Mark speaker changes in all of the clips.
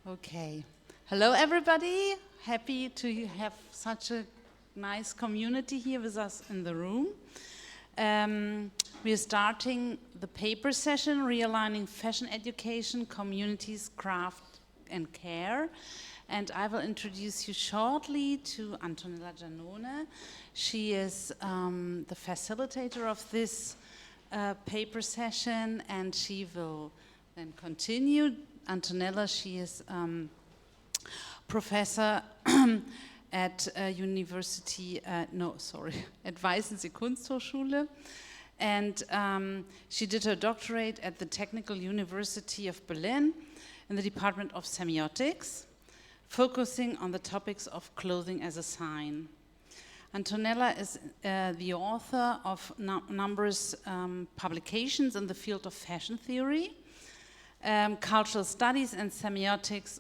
Speaker 1: Okay. Hello, everybody. Happy to have such a nice community here with us in the room. We are starting the paper session, Realigning Fashion Education, Communities, Craft and Care. And I will introduce you shortly to Antonella Giannone. She is the facilitator of this paper session, and she will then continue. Antonella, she is professor at University, at Weißensee Kunsthochschule. And she did her doctorate at the Technical University of Berlin in the Department of Semiotics, focusing on the topics of clothing as a sign. Antonella is the author of numerous publications in the field of fashion theory, cultural studies and semiotics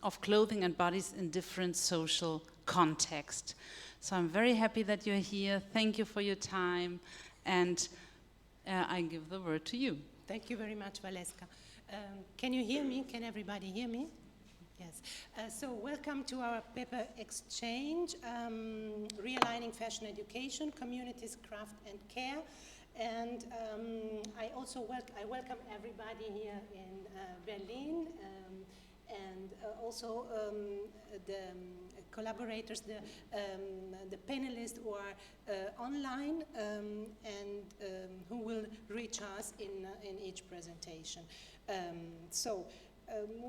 Speaker 1: of clothing and bodies in different social contexts. So I'm very happy that you're here. Thank you for your time, and I give the word to you.
Speaker 2: Thank you very much, Valeska. Can you hear me? Can everybody hear me? Yes. So welcome to our paper exchange, Realigning Fashion Education, Communities, Craft and Care. And I welcome everybody here in Berlin, and also the collaborators, the panelists who are online and who will reach us in each presentation.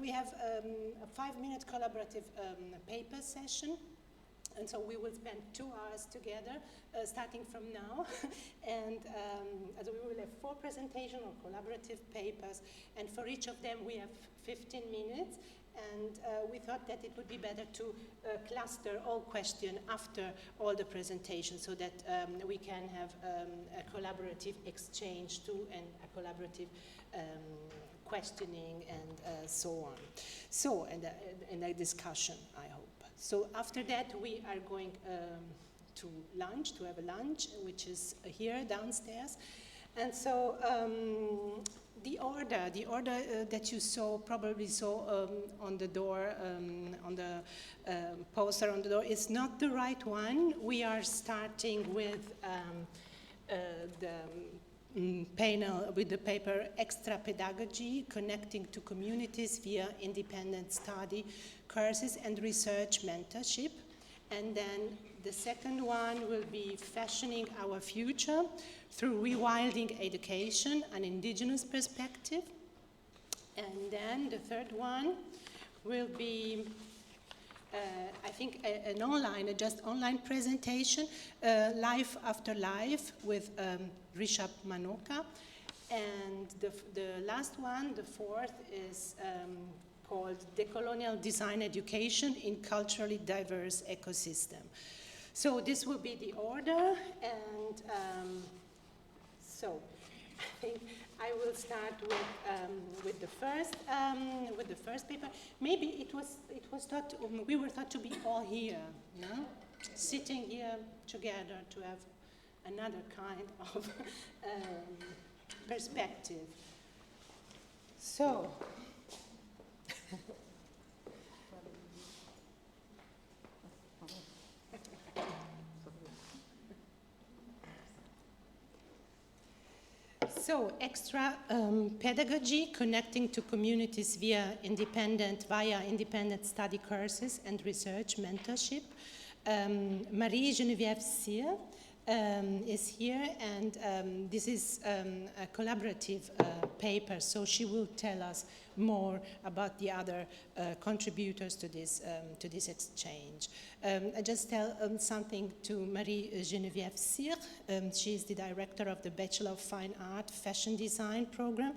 Speaker 2: We have a 5-minute collaborative paper session. And so we will spend 2 hours together, starting from now. And we will have 4 presentations or collaborative papers. And for each of them, we have 15 minutes. And we thought that it would be better to cluster all questions after all the presentations so that we can have a collaborative exchange too, and a collaborative questioning and so on. So, and a discussion, I hope. So after that, we are going to have a lunch, which is here downstairs. And so the order that you probably saw on the door, on the poster on the door, is not the right one. We are starting with the panel with the paper Extra Pedagogy, Connecting to Communities via Independent Study Courses and Research Mentorship. And then the second one will be Fashioning Our Future through Rewilding Education, an Indigenous Perspective. And then the third one will be I think an online presentation, Life After Life with Rishabh Manoka. And the last one, the fourth, is called Decolonial Design Education in Culturally Diverse Ecosystem. So this will be the order, and so I think I will start with the first paper. Maybe it was thought we were thought to be all here, no? Sitting here together to have another kind of perspective. So. So, Extra Pedagogy, Connecting to Communities via independent study courses and research mentorship. Marie-Geneviève Cyr is here, and this is a collaborative paper, so she will tell us more about the other contributors to this exchange. I just tell something to Marie-Geneviève Cyr. She is the director of the Bachelor of Fine Art Fashion Design program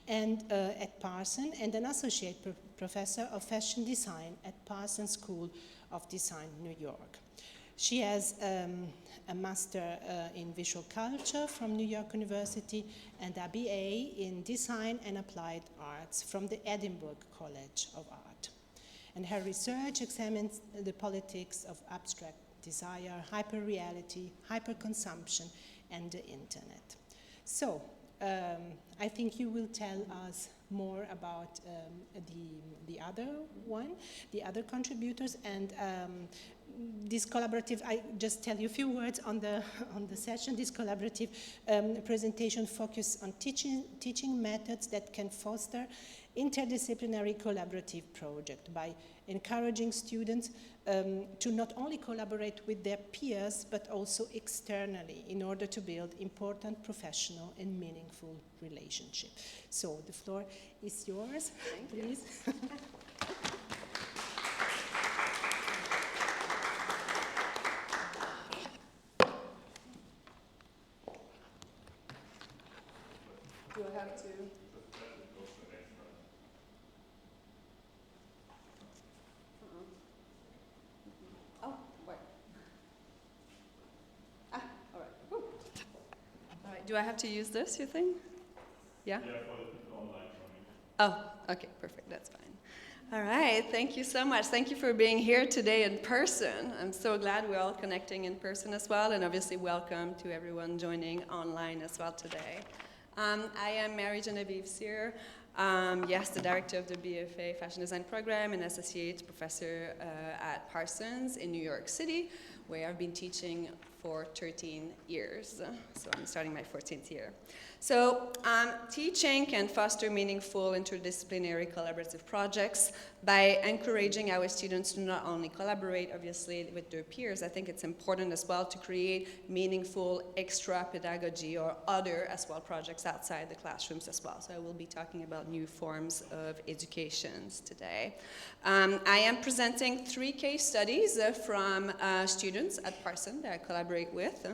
Speaker 2: and at Parsons, and an associate professor of fashion design at Parsons School of Design, New York. She has a master in visual culture from New York University and a BA in design and applied arts from the Edinburgh College of Art. And her research examines the politics of abstract desire, hyperreality, hyperconsumption, and the internet. So I think you will tell us more about the other one, the other contributors, and this collaborative, I just tell you a few words on the session. This collaborative presentation focus on teaching methods that can foster interdisciplinary collaborative project by encouraging students to not only collaborate with their peers but also externally in order to build important professional and meaningful relationship. So the floor is yours, please.
Speaker 3: Do I have to? Oh, wait. Ah, all right. Woo. All right. Do I have to use this, you think? Yeah? Yeah, for the people online. Oh, okay, perfect. That's fine. All right. Thank you so much. Thank you for being here today in person. I'm so glad we're all connecting in person as well, and obviously welcome to everyone joining online as well today. I am Mary Genevieve Cyr, yes, the director of the BFA Fashion Design Program and associate professor at Parsons in New York City, where I've been teaching for 13 years. So I'm starting my 14th year. So teaching can foster meaningful interdisciplinary collaborative projects by encouraging our students to not only collaborate, obviously, with their peers. I think it's important as well to create meaningful extra pedagogy or other as well projects outside the classrooms as well. So I will be talking about new forms of educations today. I am presenting 3 case studies from students at Parsons that I collaborate with.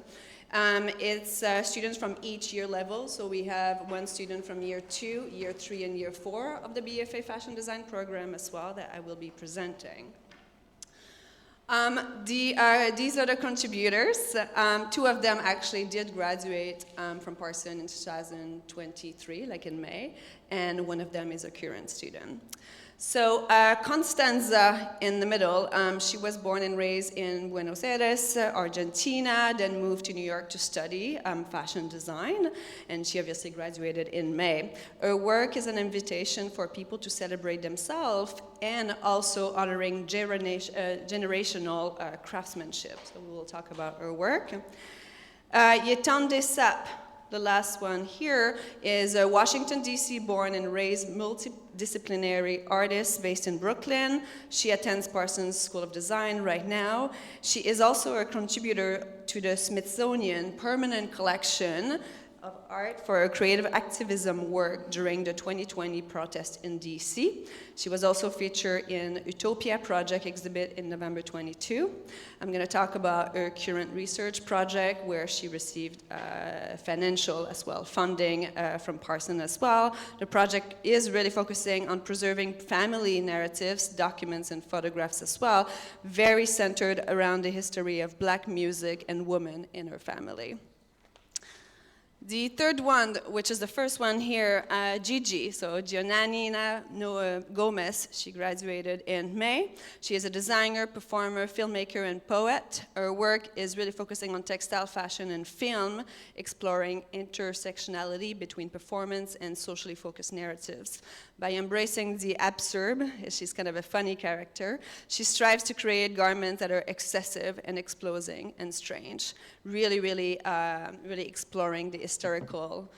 Speaker 3: It's students from each year level, so we have 1 student from year 2, year 3, and year 4 of the BFA Fashion Design program as well that I will be presenting. These are the contributors. 2 of them actually did graduate from Parsons in 2023, like in May, and 1 of them is a current student. So Constanza in the middle, she was born and raised in Buenos Aires, Argentina, then moved to New York to study fashion design, and she obviously graduated in May. Her work is an invitation for people to celebrate themselves and also honoring generational craftsmanship. So we will talk about her work. Yetande Sapp, the last one here, is a Washington, D.C. born and raised multidisciplinary artist based in Brooklyn. She attends Parsons School of Design right now. She is also a contributor to the Smithsonian Permanent Collection of art for her creative activism work during the 2020 protest in DC. She was also featured in Utopia Project exhibit in November 22. I'm going to talk about her current research project where she received financial as well funding from Parsons as well. The project is really focusing on preserving family narratives, documents, and photographs as well, very centered around the history of Black music and women in her family. The third one, which is the first one here, Gigi, so Giannina Noah Gomez, she graduated in May. She is a designer, performer, filmmaker, and poet. Her work is really focusing on textile, fashion, and film, exploring intersectionality between performance and socially focused narratives. By embracing the absurd, she's kind of a funny character, she strives to create garments that are excessive and exploding and strange, really exploring the historical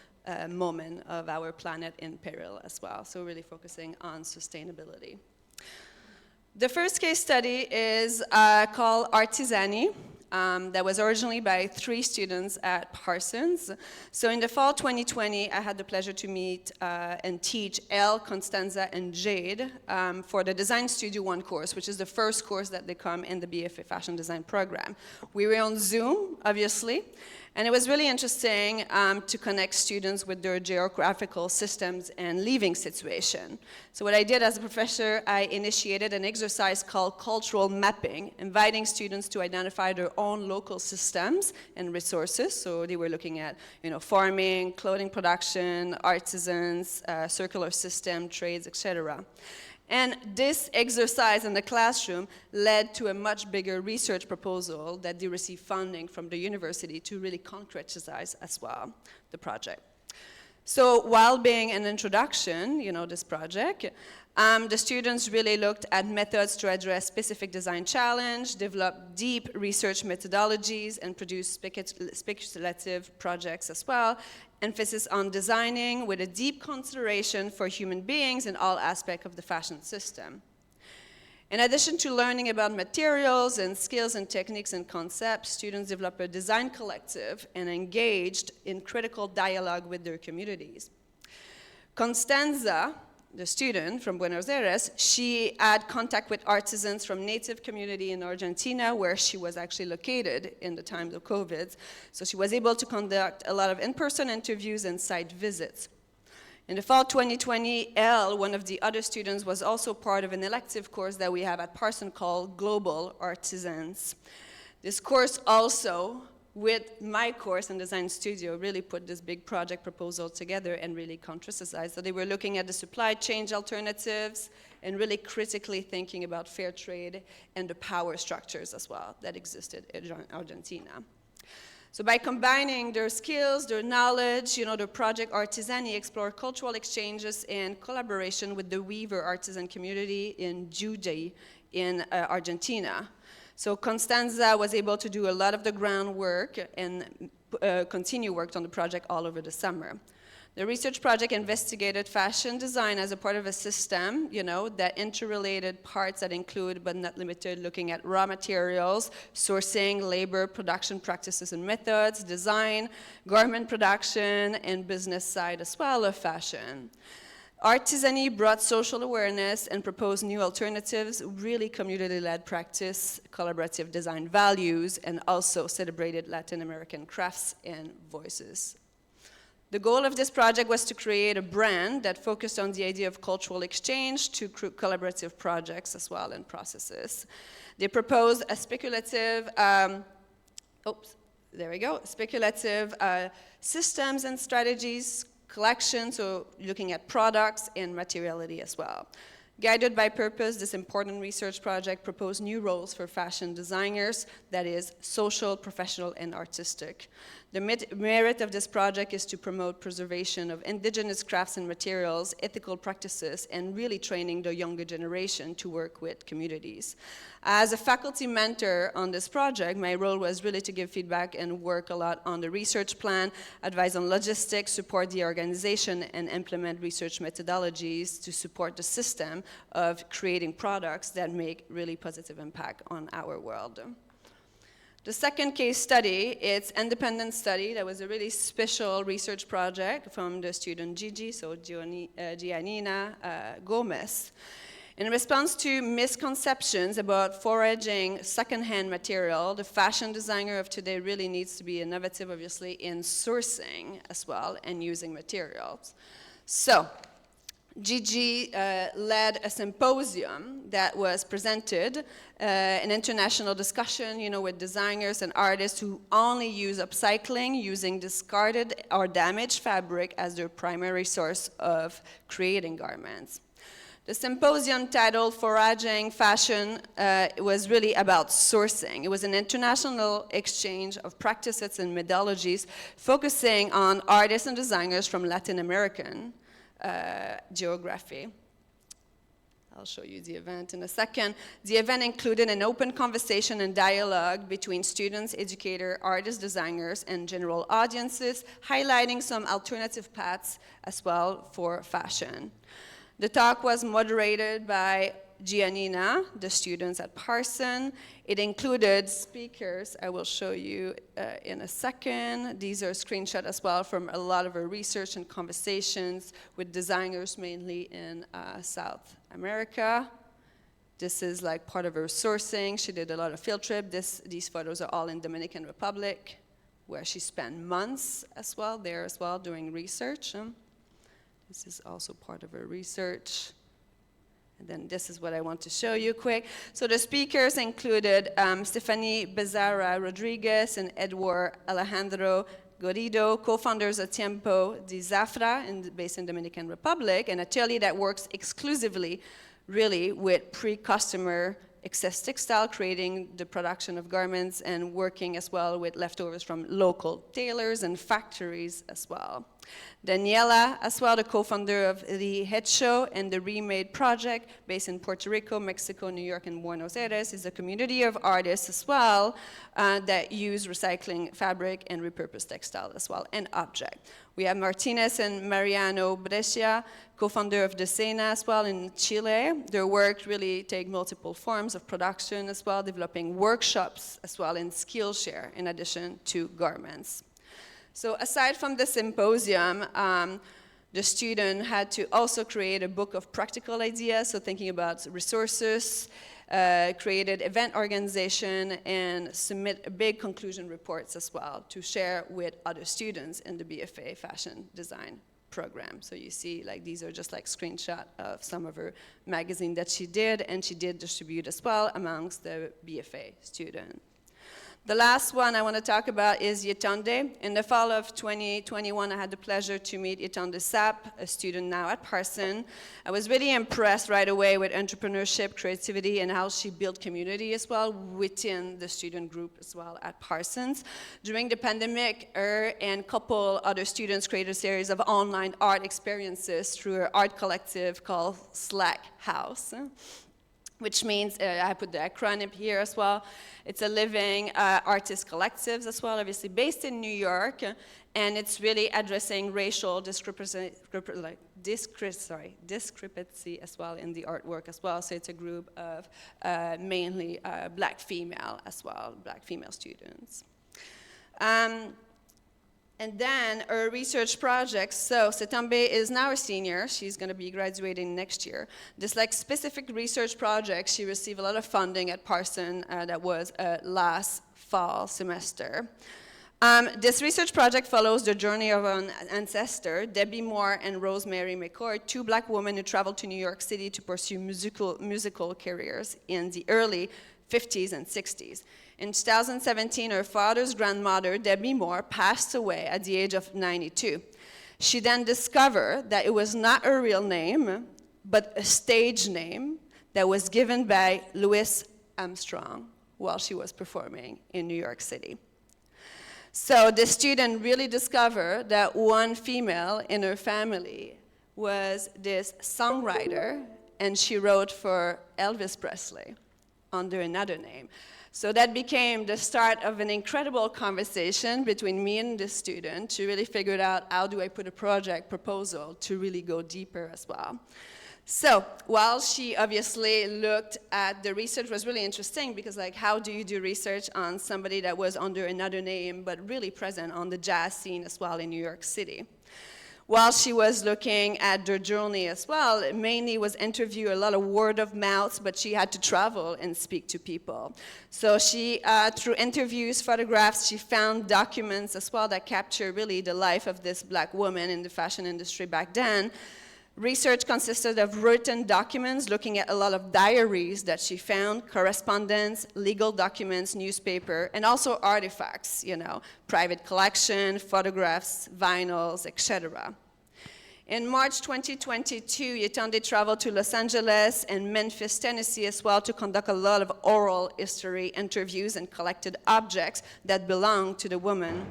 Speaker 3: moment of our planet in peril as well, so really focusing on sustainability. The first case study is called Artisani. That was originally by 3 students at Parsons. So in the fall 2020, I had the pleasure to meet and teach Elle, Constanza, and Jade for the Design Studio 1 course, which is the first course that they come in the BFA Fashion Design program. We were on Zoom, obviously, and it was really interesting to connect students with their geographical systems and living situation. So what I did as a professor, I initiated an exercise called cultural mapping, inviting students to identify their own local systems and resources. So they were looking at, farming, clothing production, artisans, circular system, trades, etc. And this exercise in the classroom led to a much bigger research proposal that they received funding from the university to really concretize as well the project. So while being an introduction, this project, the students really looked at methods to address specific design challenge, developed deep research methodologies, and produced speculative projects as well. Emphasis on designing with a deep consideration for human beings in all aspects of the fashion system. In addition to learning about materials and skills and techniques and concepts, students developed a design collective and engaged in critical dialogue with their communities. Constanza, the student from Buenos Aires, she had contact with artisans from native community in Argentina, where she was actually located in the times of COVID. So she was able to conduct a lot of in-person interviews and site visits. In the fall 2020, Elle, one of the other students, was also part of an elective course that we have at Parsons called Global Artisans. This course also, with my course in Design Studio, really put this big project proposal together and really concretized. So they were looking at the supply chain alternatives and really critically thinking about fair trade and the power structures as well that existed in Argentina. So by combining their skills, their knowledge, the project Artisani explored cultural exchanges and collaboration with the weaver artisan community in Jujuy in Argentina. So Constanza was able to do a lot of the groundwork and continue work on the project all over the summer. The research project investigated fashion design as a part of a system, that interrelated parts that include, but not limited, looking at raw materials, sourcing, labor, production practices and methods, design, garment production, and business side as well of fashion. Artisani brought social awareness and proposed new alternatives, really community-led practice, collaborative design values, and also celebrated Latin American crafts and voices. The goal of this project was to create a brand that focused on the idea of cultural exchange to collaborative projects as well and processes. They proposed a speculative, speculative systems and strategies, collection, so looking at products and materiality as well. Guided by purpose, this important research project proposed new roles for fashion designers, that is, social, professional, and artistic. The merit of this project is to promote preservation of indigenous crafts and materials, ethical practices, and really training the younger generation to work with communities. As a faculty mentor on this project, my role was really to give feedback and work a lot on the research plan, advise on logistics, support the organization, and implement research methodologies to support the system of creating products that make really positive impact on our world. The second case study, it's independent study. That was a really special research project from the student Gigi, so Giannina Gomez. In response to misconceptions about foraging secondhand material, the fashion designer of today really needs to be innovative, obviously, in sourcing as well and using materials. So, Gigi led a symposium that was presented, an international discussion, with designers and artists who only use upcycling, using discarded or damaged fabric as their primary source of creating garments. The symposium titled Foraging Fashion was really about sourcing. It was an international exchange of practices and methodologies focusing on artists and designers from Latin American geography. I'll show you the event in a second. The event included an open conversation and dialogue between students, educators, artists, designers, and general audiences, highlighting some alternative paths as well for fashion. The talk was moderated by Giannina, the students at Parsons. It included speakers I will show you in a second. These are screenshots as well from a lot of her research and conversations with designers mainly in South America. This is like part of her sourcing. She did a lot of field trips. These photos are all in Dominican Republic, where she spent months as well, there as well, doing research. This is also part of her research. And then this is what I want to show you quick. So the speakers included Stephanie Bezarra Rodriguez and Edward Alejandro Gorido, co-founders of Tiempo de Zafra, based in Dominican Republic, an atelier that works exclusively, really, with pre-customer excess textile, creating the production of garments and working as well with leftovers from local tailors and factories as well. Daniela, as well, the co-founder of the Head Show and the Remade Project, based in Puerto Rico, Mexico, New York, and Buenos Aires, is a community of artists as well that use recycling fabric and repurposed textile as well, and object. We have Martinez and Mariano Brescia, co-founder of Decena as well in Chile. Their work really take multiple forms of production as well, developing workshops as well in Skillshare in addition to garments. So aside from the symposium, the student had to also create a book of practical ideas, so thinking about resources, created event organization, and submit big conclusion reports as well to share with other students in the BFA fashion design program. So you see, like, these are just like screenshot of some of her magazine that she did, and she did distribute as well amongst the BFA students. The last one I want to talk about is Yetunde. In the fall of 2021, I had the pleasure to meet Yetunde Sapp, a student now at Parsons. I was really impressed right away with entrepreneurship, creativity, and how she built community as well within the student group as well at Parsons. During the pandemic, her and a couple other students created a series of online art experiences through her art collective called Slack House, which means, I put the acronym here as well, it's a living artist collectives as well, obviously based in New York, and it's really addressing racial discrepancy as well in the artwork as well. So it's a group of mainly black female as well, black female students. And then her research project, so Setambe is now a senior, she's gonna be graduating next year. This like specific research project, she received a lot of funding at Parsons that was last fall semester. This research project follows the journey of an ancestor, Debbie Moore and Rosemary McCoy, two black women who traveled to New York City to pursue musical careers in the early 50s and 60s. In 2017, her father's grandmother, Debbie Moore, passed away at the age of 92. She then discovered that it was not her real name, but a stage name that was given by Louis Armstrong while she was performing in New York City. So the student really discovered that one female in her family was this songwriter, and she wrote for Elvis Presley under another name. So that became the start of an incredible conversation between me and the student to really figure out how do I put a project proposal to really go deeper as well. So while she obviously looked at the research, was really interesting because like how do you do research on somebody that was under another name but really present on the jazz scene as well in New York City? While she was looking at their journey as well, it mainly was interview, a lot of word of mouth, but she had to travel and speak to people. So she, through interviews, photographs, she found documents as well that capture really the life of this black woman in the fashion industry back then. Research consisted of written documents, looking at a lot of diaries that she found, correspondence, legal documents, newspaper, and also artifacts, you know, private collection, photographs, vinyls, etc. In March 2022, Yetunde traveled to Los Angeles and Memphis, Tennessee as well to conduct a lot of oral history interviews and collected objects that belonged to the woman.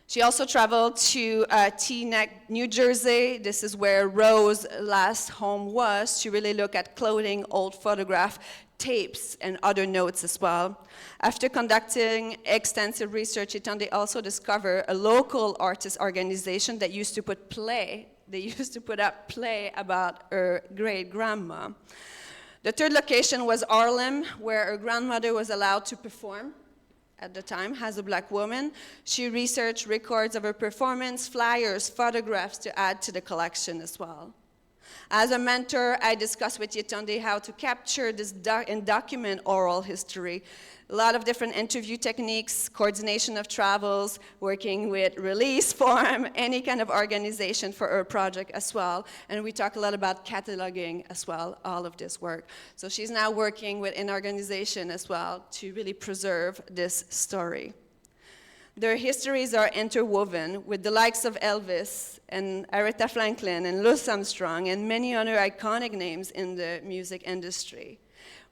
Speaker 3: She also traveled to Teaneck, New Jersey. This is where Rose's last home was, to really look at clothing, old photograph, tapes, and other notes as well. After conducting extensive research, Yetunde also discovered a local artist organization that used to put play. They used to put up play about her great-grandma. The third location was Harlem, where her grandmother was allowed to perform at the time as a black woman. She researched records of her performance, flyers, photographs to add to the collection as well. As a mentor, I discussed with Yetunde how to capture this and document oral history. A lot of different interview techniques, coordination of travels, working with release form, any kind of organization for her project as well. And we talk a lot about cataloging as well, all of this work. So she's now working with an organization as well to really preserve this story. Their histories are interwoven with the likes of Elvis and Aretha Franklin and Louis Armstrong and many other iconic names in the music industry.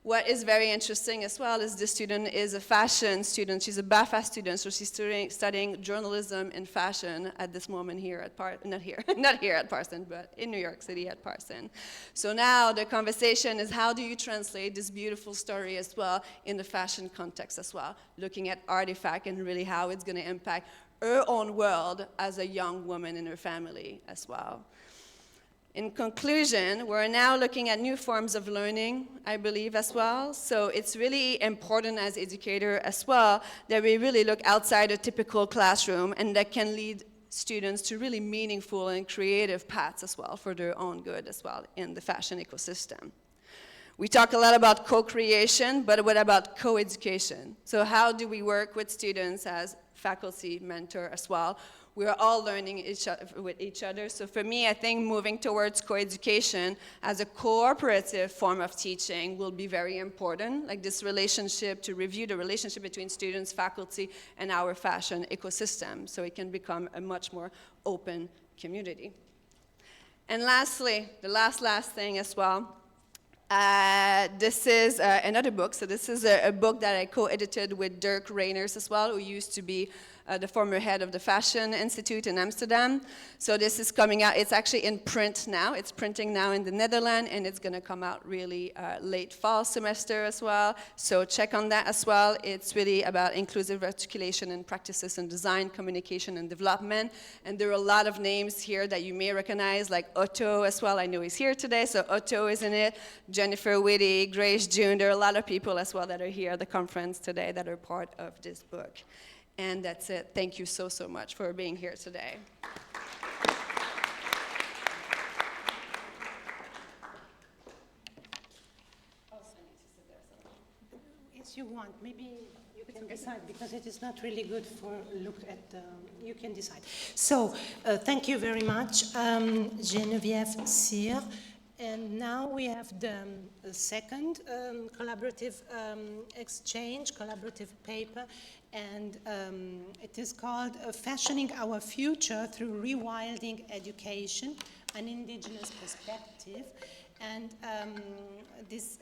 Speaker 3: What is very interesting as well is this student is a fashion student. She's a BAFA student, so she's studying journalism and fashion at this moment here at not here at Parsons, but in New York City at Parsons. So now the conversation is how do you translate this beautiful story as well in the fashion context as well, looking at artifact and really how it's going to impact her own world as a young woman in her family as well. In conclusion, we're now looking at new forms of learning, I believe, as well. So it's really important as educator as well that we really look outside a typical classroom and that can lead students to really meaningful and creative paths as well for their own good as well in the fashion ecosystem. We talk a lot about co-creation, but what about co-education? So how do we work with students as faculty, mentor as well? We're all learning with each other. So for me, I think moving towards co-education as a cooperative form of teaching will be very important, like this relationship, to review the relationship between students, faculty, and our fashion ecosystem, so it can become a much more open community. And lastly, the last thing as well, this is another book. So this is a book that I co-edited with Dirk Reiners as well, who used to be the former head of the Fashion Institute in Amsterdam. So this is coming out. It's actually in print now. It's printing now in the Netherlands, and it's going to come out really late fall semester as well. So check on that as well. It's really about inclusive articulation and practices in design, communication, and development. And there are a lot of names here that you may recognize, like Otto as well. I know he's here today, so Otto is in it. Jennifer Whitty, Grace June. There are a lot of people as well that are here at the conference today that are part of this book. And that's it. Thank you so much for being here today.
Speaker 2: Yes, you want. Maybe you can decide, because it is not really good for look at, you can decide. So, thank you very much, Geneviève Cyr. And now we have the second collaborative exchange, collaborative paper, and it is called Fashioning Our Future Through Rewilding Education, an Indigenous Perspective. And this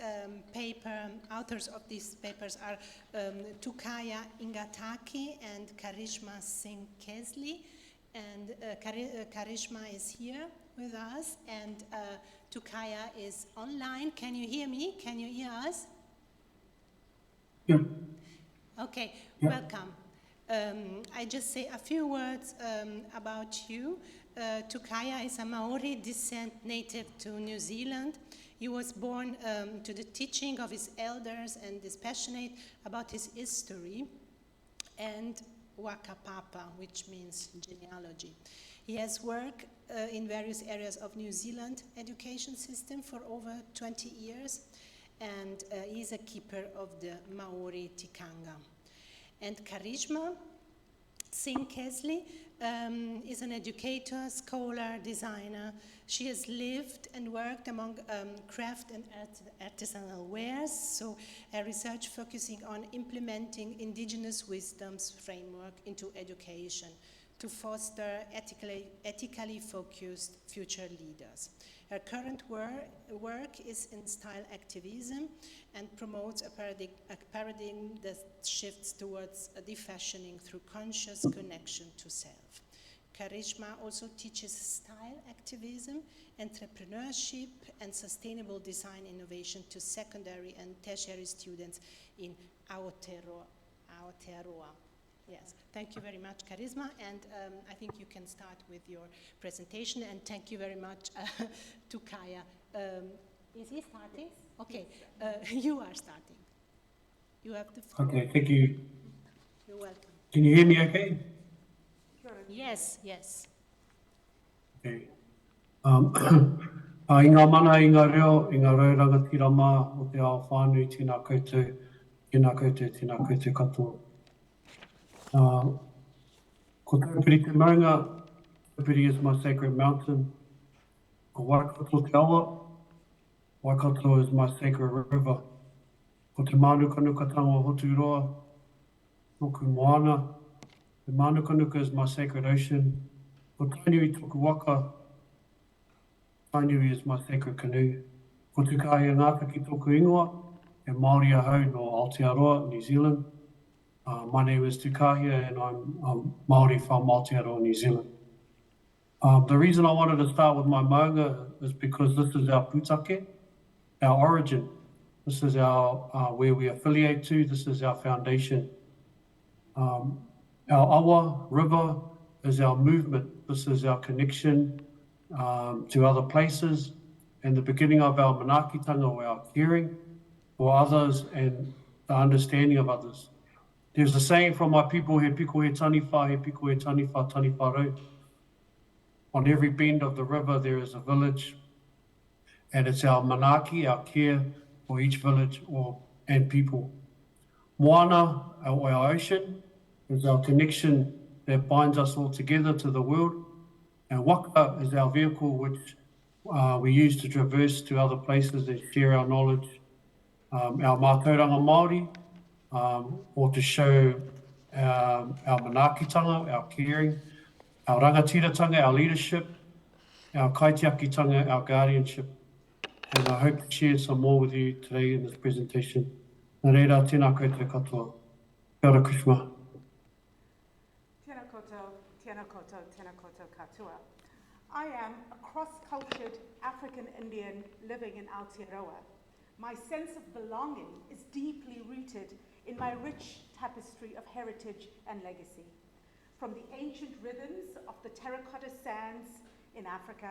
Speaker 2: paper, authors of these papers are Tukaya Ingataki and Karishma Singh Kesley. And Karishma is here with us, and Tukaya is online. Can you hear me? Can you hear us?
Speaker 4: Yeah.
Speaker 2: Okay,
Speaker 4: yeah.
Speaker 2: Welcome. I just say a few words about you. Tukaya is a Maori descent native to New Zealand. He was born to the teaching of his elders and is passionate about his history and Wakapapa, which means genealogy. He has worked in various areas of New Zealand education system for over 20 years, and he's a keeper of the Maori Tikanga. And Karishma Singh Kesley is an educator, scholar, designer. She has lived and worked among craft and artisanal wares, so her research focusing on implementing indigenous wisdoms framework into education to foster ethically focused future leaders. Her current work is in style activism and promotes a paradigm that shifts towards a defashioning through conscious connection to self. Karishma also teaches style activism, entrepreneurship, and sustainable design innovation to secondary and tertiary students in Aotearoa. Yes, thank you very much, Karishma, and I think you can start with your presentation, and thank you very much, Tukaya. Is he starting? Okay, you are starting. You have the floor.
Speaker 4: Okay, thank you.
Speaker 2: You're welcome.
Speaker 4: Can you hear me okay?
Speaker 2: Yes, yes.
Speaker 4: Okay. I ngā mana i ngā reo, i ngā reo tirama o te ao whānui, tēnā koutou, tēnā koutou katoa. Ko Taupiri te maunga, Taupiri is my sacred mountain. Ko Waikato te awa, Waikato is my sacred river. Ko te Mānuka-nuka-tanga o Hoturoa, Moku Moana. The Mānuka-nuka is my sacred ocean. Ko Tainui tuku waka, Tainui is my sacred canoe. Ko tukahi ngāka ki tōku ingoa, e Māori ahau no Aotearoa, New Zealand. My name is Tukahia and I'm Māori from Aotearoa, New Zealand. The reason I wanted to start with my maunga is because this is our pūtake, our origin. This is our where we affiliate to, this is our foundation. Our awa, river, is our movement. This is our connection to other places and the beginning of our manaakitanga or our caring for others and the understanding of others. There's a saying from my people, he piko he taniwha, he piko he taniwha, taniwha rau. On every bend of the river there is a village, and it's our manaaki, our care for each village and people. Moana, our ocean, is our connection that binds us all together to the world. And waka is our vehicle which we use to traverse to other places and share our knowledge, our mātauranga Māori, or to show our manaakitanga, our caring, our rangatiratanga, our leadership, our kaitiakitanga, our guardianship. And I hope to share some more with you today in this presentation. Nā reira, tēnā koutou katoa. Kia ora, Krishma.
Speaker 5: Tēnā koutou, tēnā koutou, tēnā koutou katoa. I am a cross-cultured African Indian living in Aotearoa. My sense of belonging is deeply rooted in my rich tapestry of heritage and legacy. From the ancient rhythms of the terracotta sands in Africa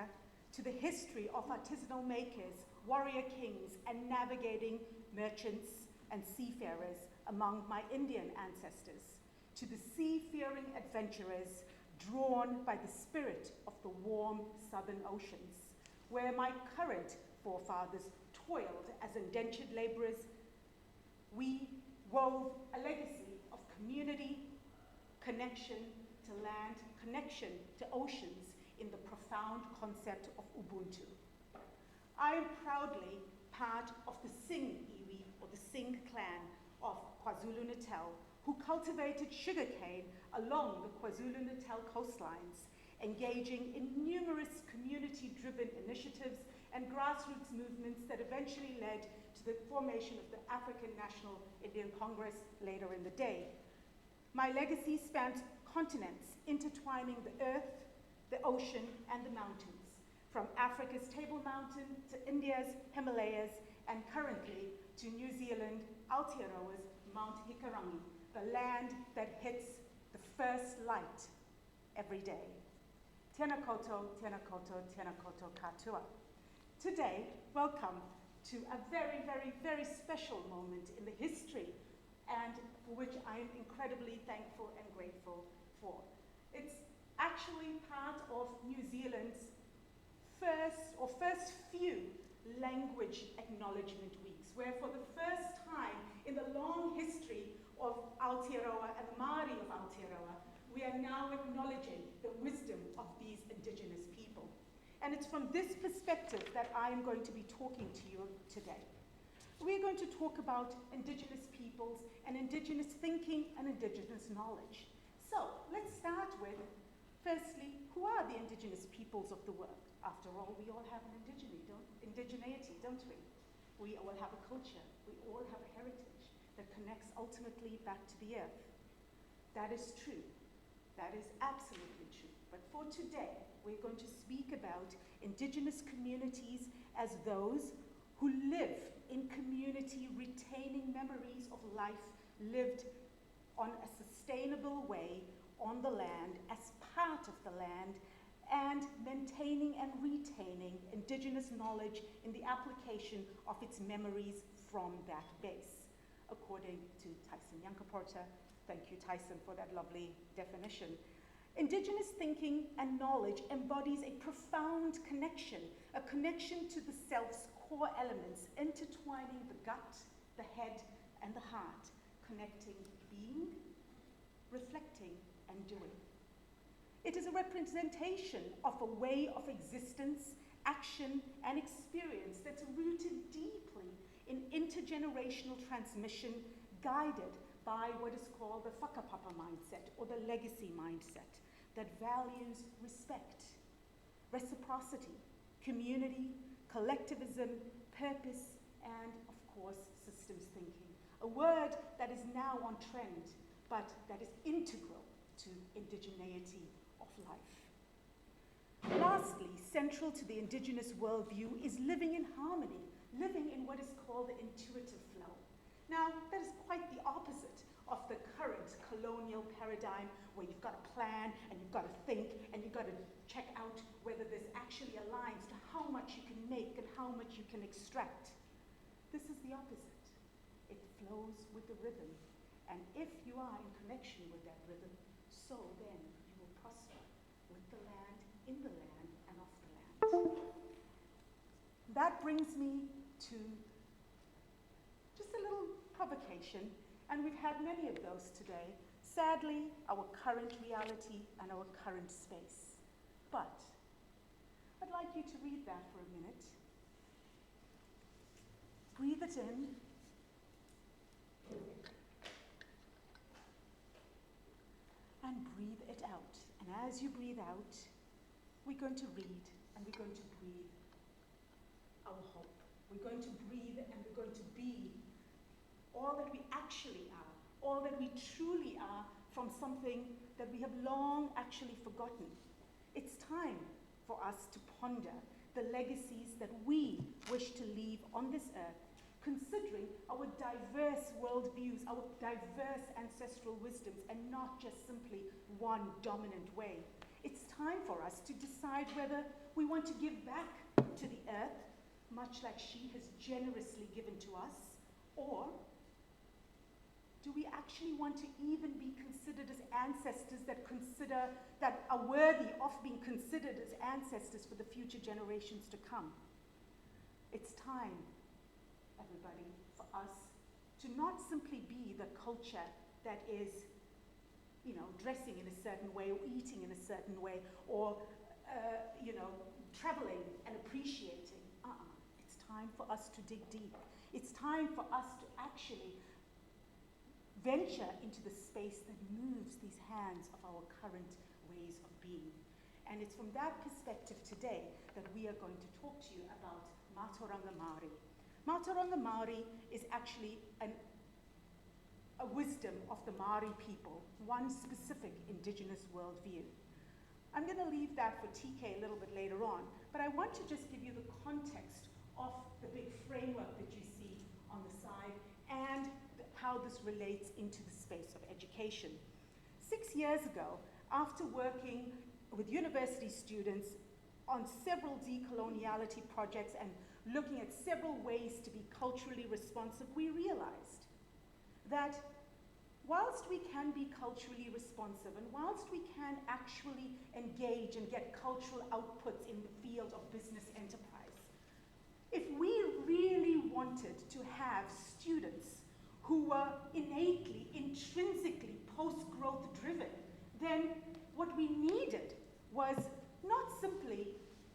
Speaker 5: to the history of artisanal makers, warrior kings, and navigating merchants and seafarers among my Indian ancestors, to the sea-faring adventurers drawn by the spirit of the warm southern oceans, where my current forefathers toiled as indentured laborers. We wove a legacy of community, connection to land, connection to oceans in the profound concept of Ubuntu. I am proudly part of the Singh iwi, or the Singh clan of KwaZulu-Natal, who cultivated sugarcane along the KwaZulu-Natal coastlines, engaging in numerous community-driven initiatives and grassroots movements that eventually led to the formation of the African National Indian Congress later in the day. My legacy spans continents, intertwining the earth, the ocean, and the mountains, from Africa's Table Mountain to India's Himalayas, and currently to New Zealand, Aotearoa's Mount Hikarangi, the land that hits the first light every day. Tēnā koutou, tēnā koutou, tēnā koutou katoa. Today, welcome to a very, very, very special moment in the history, and for which I am incredibly thankful and grateful for. It's actually part of New Zealand's first few language acknowledgement weeks, where for the first time in the long history of Aotearoa and the Māori of Aotearoa, we are now acknowledging the wisdom of these Indigenous people. And it's from this perspective that I am going to be talking to you today. We're going to talk about Indigenous peoples and Indigenous thinking and Indigenous knowledge. So let's start with, firstly, who are the Indigenous peoples of the world? After all, we all have an indigeneity, don't we? We all have a culture. We all have a heritage that connects ultimately back to the earth. That is true. That is absolutely true. But for today, we're going to speak about Indigenous communities as those who live in community, retaining memories of life lived on a sustainable way on the land, as part of the land, and maintaining and retaining Indigenous knowledge in the application of its memories from that base, according to Tyson Yunkaporta. Thank you, Tyson, for that lovely definition. Indigenous thinking and knowledge embodies a profound connection, a connection to the self's core elements, intertwining the gut, the head, and the heart, connecting being, reflecting, and doing. It is a representation of a way of existence, action, and experience that's rooted deeply in intergenerational transmission, guided by what is called the whakapapa mindset, or the legacy mindset, that values respect, reciprocity, community, collectivism, purpose, and of course, systems thinking. A word that is now on trend, but that is integral to indigeneity of life. Lastly, central to the indigenous worldview is living in harmony, living in what is called the intuitive flow. Now, that is quite the opposite of the current colonial paradigm where you've got to plan and you've got to think and you've got to check out whether this actually aligns to how much you can make and how much you can extract. This is the opposite. It flows with the rhythm. And if you are in connection with that rhythm, so then you will prosper with the land, in the land, and off the land. That brings me to just a little provocation, and we've had many of those today. Sadly, our current reality and our current space. But I'd like you to read that for a minute. Breathe it in. And breathe it out. And as you breathe out, we're going to read and we're going to breathe our hope. We're going to breathe and we're going to be all that we actually are, all that we truly are from something that we have long actually forgotten. It's time for us to ponder the legacies that we wish to leave on this earth, considering our diverse worldviews, our diverse ancestral wisdoms, and not just simply one dominant way. It's time for us to decide whether we want to give back to the earth, much like she has generously given to us, or do we actually want to even be considered as ancestors that are worthy of being considered as ancestors for the future generations to come? It's time, everybody, for us to not simply be the culture that is, dressing in a certain way or eating in a certain way or, traveling and appreciating. It's time for us to dig deep. It's time for us to actually venture into the space that moves these hands of our current ways of being. And it's from that perspective today that we are going to talk to you about Mātauranga Māori. Mātauranga Māori is actually a wisdom of the Māori people, one specific indigenous worldview. I'm going to leave that for TK a little bit later on, but I want to just give you the context of the big framework that you see on the side and how this relates into the space of education. 6 years ago, after working with university students on several decoloniality projects and looking at several ways to be culturally responsive, we realized that whilst we can be culturally responsive and whilst we can actually engage and get cultural outputs in the field of business enterprise, if we really wanted to have students who were innately, intrinsically post-growth driven, then what we needed was not simply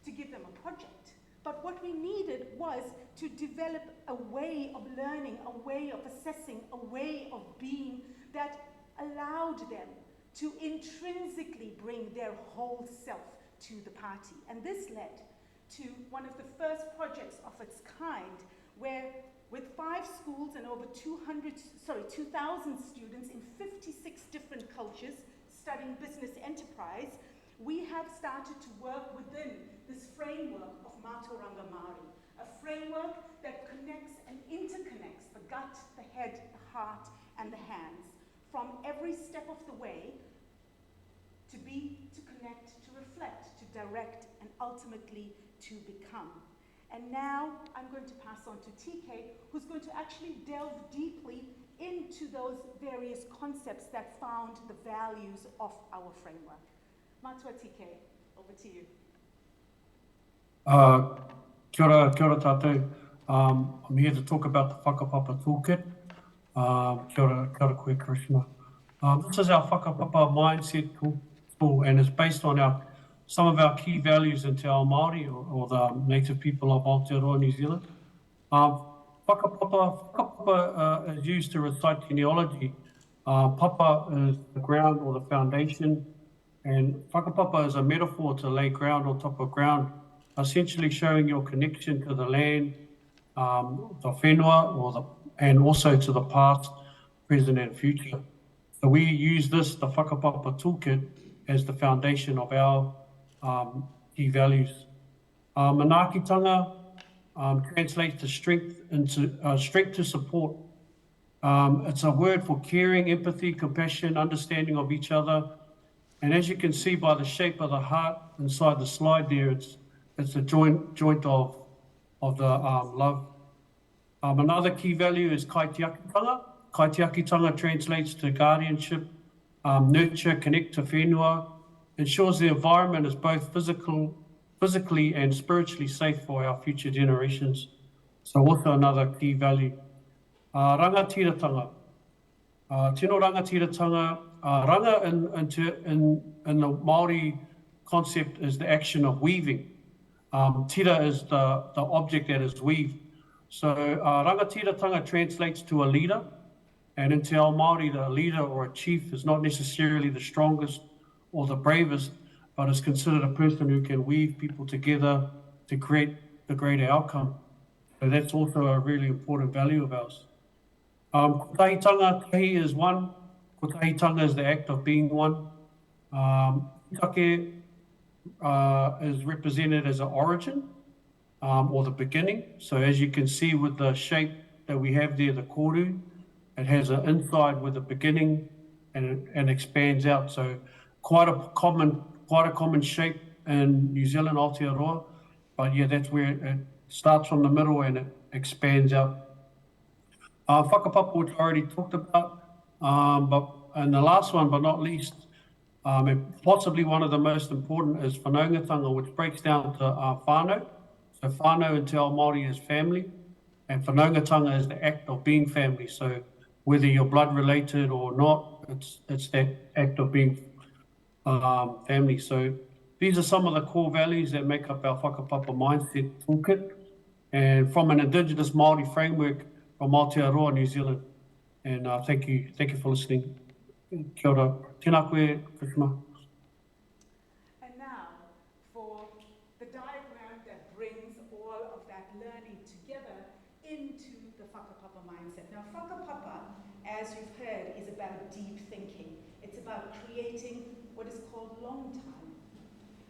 Speaker 5: to give them a project, but what we needed was to develop a way of learning, a way of assessing, a way of being that allowed them to intrinsically bring their whole self to the party. And this led to one of the first projects of its kind, where with 5 schools and over 2,000 students in 56 different cultures studying business enterprise, we have started to work within this framework of Mātauranga Māori, a framework that connects and interconnects the gut, the head, the heart, and the hands from every step of the way to be, to connect, to reflect, to direct, and ultimately to become. And now I'm going to pass on to TK, who's going to actually delve deeply into those various concepts that found the values of our framework. Matua TK, over to you.
Speaker 4: Kia ora tātou. I'm here to talk about the Whakapapa Toolkit. Kia ora koe, Karishma. This is our whakapapa mindset tool, and it's based on some of our key values in Te Ao Māori, or the native people of Aotearoa, New Zealand. Whakapapa is used to recite genealogy. Papa is the ground or the foundation. And whakapapa is a metaphor to lay ground on top of ground, essentially showing your connection to the land, the whenua, and also to the past, present and future. So we use this, the whakapapa toolkit, as the foundation of our key values. Manaakitanga translates to strength to support. It's a word for caring, empathy, compassion, understanding of each other. And as you can see by the shape of the heart inside the slide there, it's a joint of the love. Another key value is kaitiakitanga. Kaitiakitanga translates to guardianship, nurture, connect to whenua, ensures the environment is both physically and spiritually safe for our future generations. So also another key value. Rangatiratanga. Tino rangatiratanga. Ranga in the Māori concept is the action of weaving. Tira is the object that is weaved. So rangatiratanga translates to a leader. And in Te Ao Māori, the leader or a chief is not necessarily the strongest or the bravest, but is considered a person who can weave people together to create the greater outcome. So that's also a really important value of ours. Kotahitanga, tahi is one. Kotahitanga is the act of being one. Take is represented as an origin or the beginning. So as you can see with the shape that we have there, the koru, it has an inside with a beginning and expands out. So quite a common shape in New Zealand, Aotearoa. But yeah, that's where it starts from the middle and it expands out. Whakapapa, which I already talked about, and the last one, but not least, and possibly one of the most important is whanaungatanga, which breaks down to whānau. So whānau in Te Ao Māori is family, and whanaungatanga is the act of being family. So whether you're blood related or not, it's that act of being family. So these are some of the core values that make up our whakapapa mindset toolkit, and from an Indigenous Māori framework from Aotearoa, New Zealand. And thank you for listening. Kia ora. Tēnā koe, Krishna.
Speaker 5: And now for the diagram that brings all of that learning together into the whakapapa mindset. Now whakapapa, as you've heard, is about deep thinking. It's about creating what is called long time.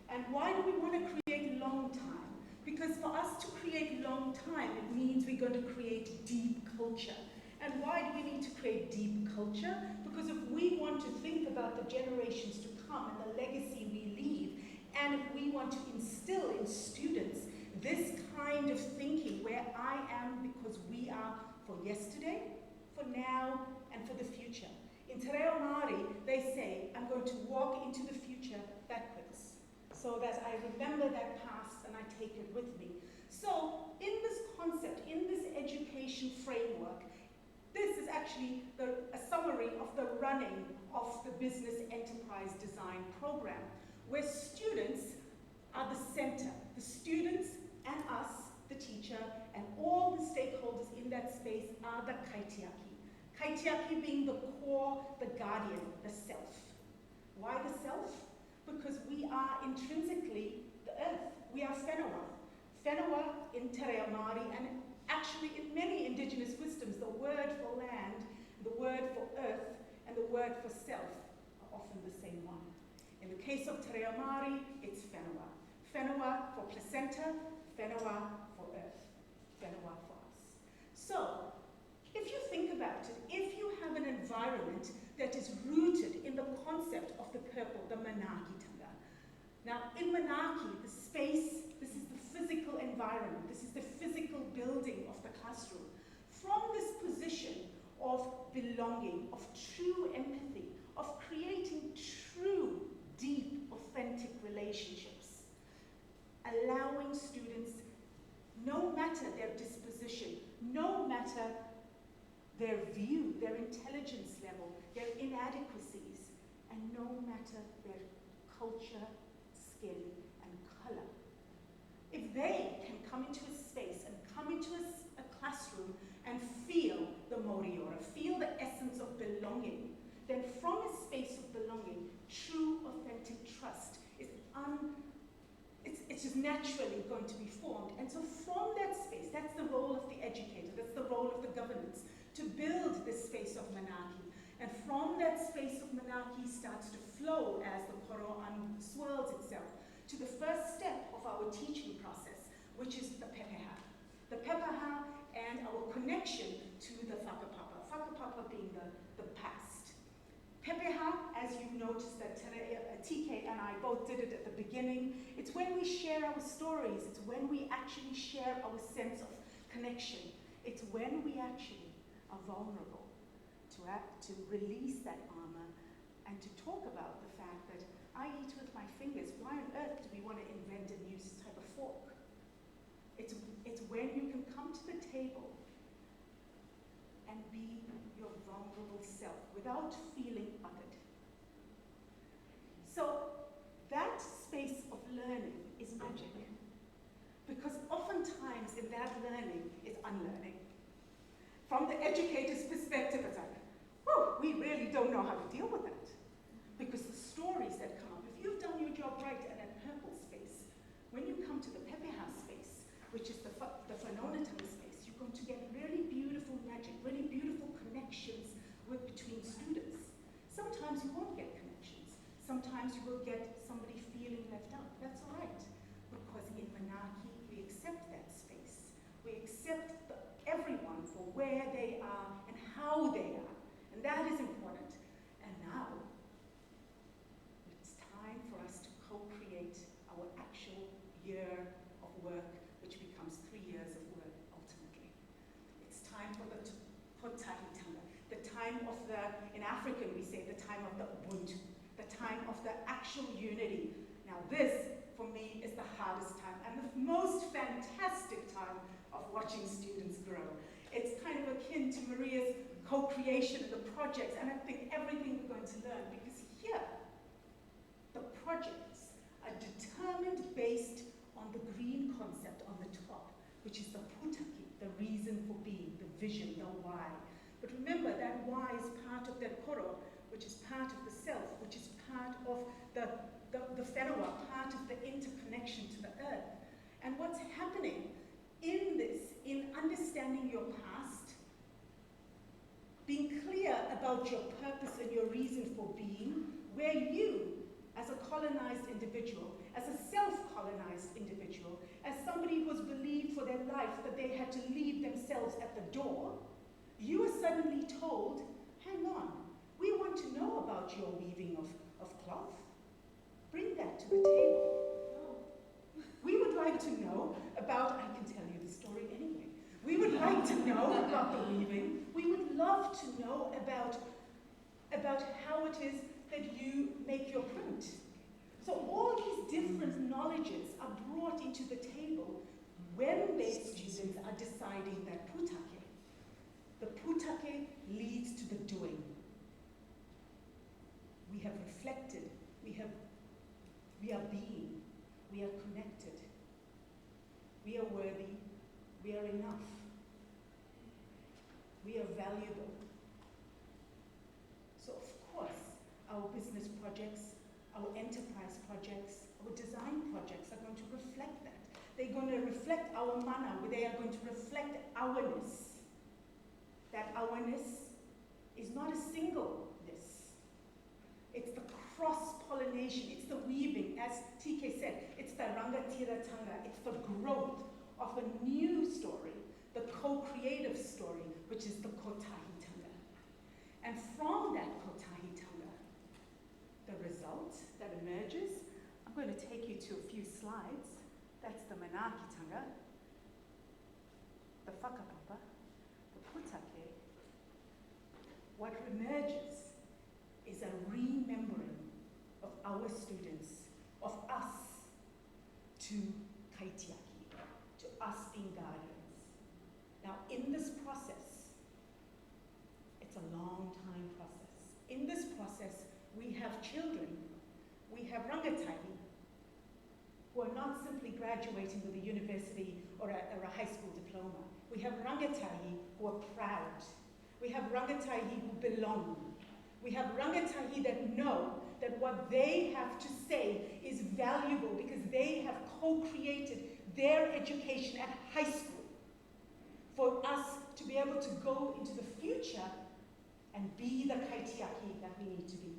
Speaker 5: And why do we want to create long time? Because for us to create long time, it means we're going to create deep culture. And why do we need to create deep culture? Because if we want to think about the generations to come and the legacy we leave, and if we want to instill in students this kind of thinking where I am because we are for yesterday, for now, and for the future. In Te Reo Māori, they say, I'm going to walk into the future backwards, so that I remember that past and I take it with me. So in this concept, in this education framework, this is actually a summary of the running of the Business Enterprise Design Program, where students are the center. The students and us, the teacher, and all the stakeholders in that space are the kaitiaki. Kaitiaki being the core, the guardian, the self. Why the self? Because we are intrinsically the earth. We are whenua. Whenua in Te Reo Māori, and actually in many Indigenous wisdoms, the word for land, the word for earth, and the word for self are often the same one. In the case of Te Reo Māori, it's whenua. Whenua for placenta, whenua for earth, whenua for us. So, if you think about it, if you have an environment that is rooted in the concept of the purple, the manaakitanga. Now, in Manaaki, the space, this is the physical environment, this is the physical building of the classroom. From this position of belonging, of true empathy, of creating true, deep, authentic relationships, allowing students, no matter their disposition, no matter their view, their intelligence level, their inadequacies, and no matter their culture, skin, and color. If they can come into a space and come into a classroom and feel the moriora, feel the essence of belonging, then from a space of belonging, true, authentic trust is it's just naturally going to be formed. And so from that space, that's the role of the educator, that's the role of the governance, to build this space of Manaki. And from that space of Manaki starts to flow as the koro unswirls itself to the first step of our teaching process, which is the pepeha. The pepeha and our connection to the whakapapa. Whakapapa being the past. Pepeha, as you've noticed that TK and I both did it at the beginning, it's when we share our stories, it's when we actually share our sense of connection. It's when we actually are vulnerable to release that armor and to talk about the fact that I eat with my fingers. Why on earth do we want to invent a new type of fork? It's when you can come to the table and be your vulnerable self without feeling othered. So that space of learning is magic, because oftentimes in that learning is unlearning. From the educator's perspective, it's like, whoa, we really don't know how to deal with that. Because the stories that come up, if you've done your job right in that purple space, when you come to the pepeha space, which is the phonometon space, you're going to get really beautiful magic, really beautiful connections between students. Sometimes you won't get connections. Sometimes you will get somebody feeling left out. That's all right, because in Manaki, we accept that space. We accept everyone for where they are and how they are. And that is important. And now, it's time for us to co-create our actual year of work, which becomes 3 years of work, ultimately. It's time for the Potahitanga, the time of in African we say the time of the Ubuntu, the time of the actual unity. Now this, for me, is the hardest time and the most fantastic time of watching students grow. It's kind of akin to Maria's co-creation of the projects, and I think everything we're going to learn, because here, the projects are determined based on the green concept on the top, which is the putaki, the reason for being, the vision, the why. But remember, that why is part of that koro, which is part of the self, which is part of the whenua, part of the interconnection to the earth. And what's happening in this, in understanding your past, being clear about your purpose and your reason for being, where you, as a colonized individual, as a self-colonized individual, as somebody who was believed for their life that they had to leave themselves at the door, you are suddenly told, hang on, we want to know about your weaving of cloth. Bring that to the table. We would like to know about, I can tell you the story anyway. We would like to know about the weaving. We would love to know about how it is that you make your print. So all these different knowledges are brought into the table when these students are deciding that putake. The putake leads to the doing. We have reflected, we are being, we are connected, we are worthy, we are enough, we are valuable. So of course, our business projects, our enterprise projects, our design projects are going to reflect that. They're going to reflect our mana, they are going to reflect ourness. That ourness is not a singleness. It's the cross-pollination, it's the weaving, as TK said, it's the rangatiratanga, it's the growth of a new story, the co-creative story, which is the kotahitanga. And from that kotahitanga, the result that emerges, I'm going to take you to a few slides. That's the manakitanga, the whakapapa, the putake. What emerges is a remembering of our students, of us to kaitiaki, to us being guardians. Now in this process, it's a long time process. In this process, we have children, we have rangatahi, who are not simply graduating with a university or a high school diploma. We have rangatahi who are proud. We have rangatahi who belong. We have rangatahi that know that what they have to say is valuable because they have co-created their education at high school for us to be able to go into the future and be the kaitiaki that we need to be,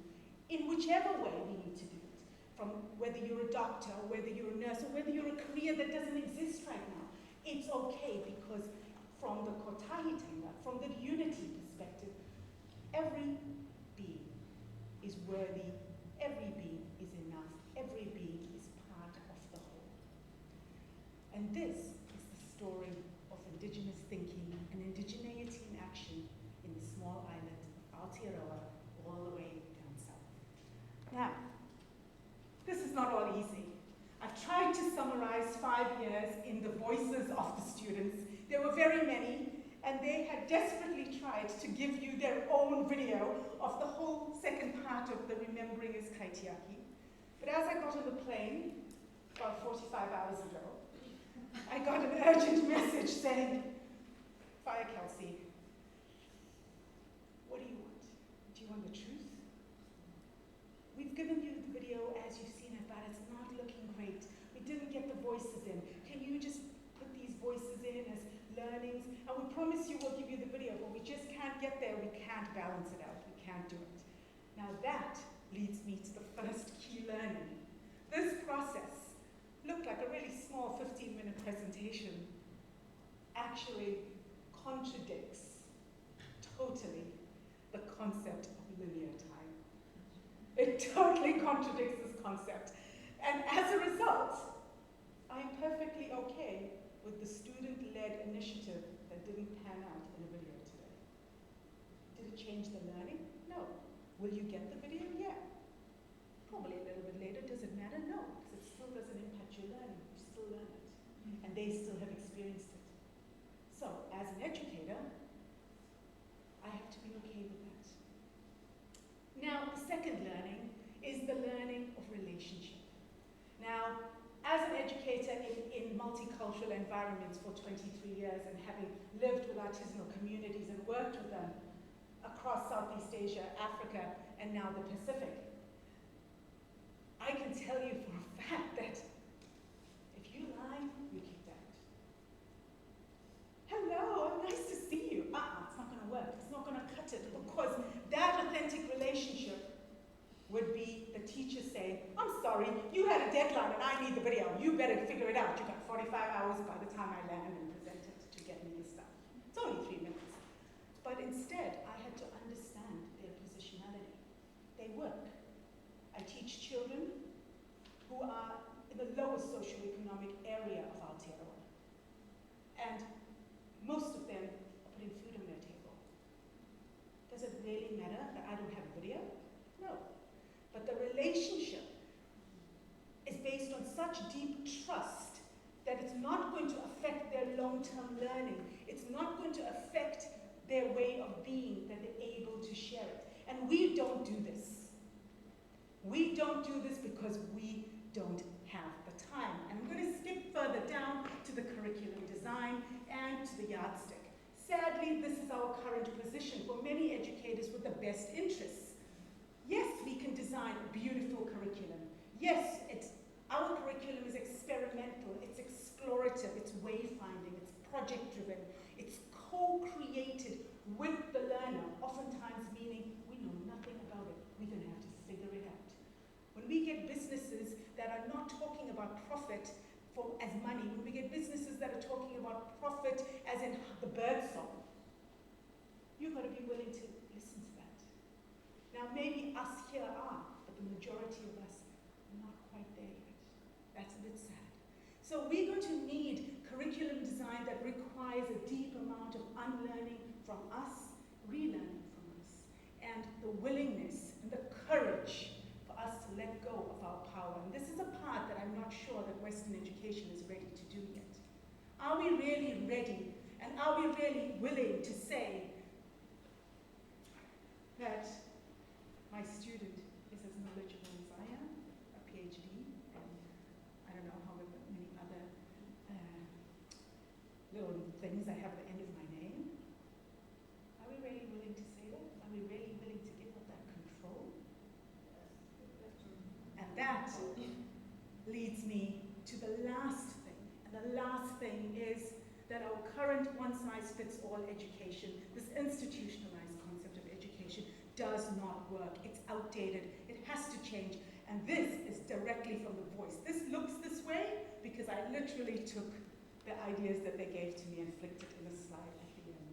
Speaker 5: in whichever way we need to do it, from whether you're a doctor, or whether you're a nurse, or whether you're a career that doesn't exist right now. It's okay because from the kotahitanga, from the unity perspective, every being is worthy, every being is enough, every being is part of the whole. And this is the story of Indigenous thinking and indigeneity in action in the small island of Aotearoa all the way down south. Now, this is not all easy. I've tried to summarize 5 years in the voices of the students. There were very many, and they had desperately tried to give you their own video of the whole second part of the Remembering is Kaitiaki. But as I got on the plane, about 45 hours ago, I got an urgent message saying, "Fire Kelsey, what do you want? Do you want the truth? We've given you the video as you've seen it, but it's not looking great. We didn't get the voices in. Can you just put these voices in as learnings? And we promise you we'll give you the video, but we just can't get there. We can't balance it out. We can't do it." Now that leads me to the first key learning. This process looked like a really small 15-minute presentation actually contradicts totally the concept of linear time. It totally contradicts this concept. And as a result, I'm perfectly okay with the student-led initiative that didn't pan out in a video today. Did it change the learning? No. Will you get the video? Yeah. Probably a little bit later. Does it matter? No, because it still doesn't impact your learning. You still learn it. And they still have experienced it. So, as an educator, I have to be okay with that. Now, the second learning is the learning of relationship. Now, as an educator in multicultural environments for 23 years and having lived with artisanal communities and worked with them across Southeast Asia, Africa, and now the Pacific, I can tell you for a fact that if you lie, you're kicked out. Hello, nice to see you. It's not going to work. It's not going to cut it because that authentic relationship would be the teacher saying, "I'm sorry, you had a deadline and I need the video. You better figure it out. You've got 45 hours by the time I land and present it to get me the stuff." It's only 3 minutes. But instead, I had to understand their positionality. They work. I teach children who are in the lowest socioeconomic area of Aotearoa. And most of them are putting food on their table. Does it really matter that I don't have a video? No. But the relationship is based on such deep trust that it's not going to affect their long-term learning. It's not going to affect their way of being, that they're able to share it. And we don't do this. We don't do this because we don't have the time. And I'm going to skip further down to the curriculum design and to the yardstick. Sadly, this is our current position for many educators with the best interests. Yes, we can design a beautiful curriculum. Yes, our curriculum is experimental, it's explorative, it's wayfinding, it's project-driven, it's co-created with the learner, oftentimes meaning we know nothing about it. We're going to have to figure it out. When we get businesses that are not talking about profit as money, when we get businesses that are talking about profit as in the bird song, you've got to be willing to listen to that. Now, maybe us here are, but the majority of us are not quite there yet. That's a bit sad. So we're going to need curriculum design that requires a deep amount of unlearning from us, relearning from us, and the willingness and the courage for us to let go of our power. And this is a part that I'm not sure that Western education is ready to do yet. Are we really ready? And are we really willing to say that my student is as knowledgeable as I am, a PhD, and I don't know how many other little things I have at the end of my name? Are we really willing to say that? Are we really willing to give up that control? work. It's outdated. It has to change. And this is directly from the voice. This looks this way because I literally took the ideas that they gave to me and flicked it in a slide at the end.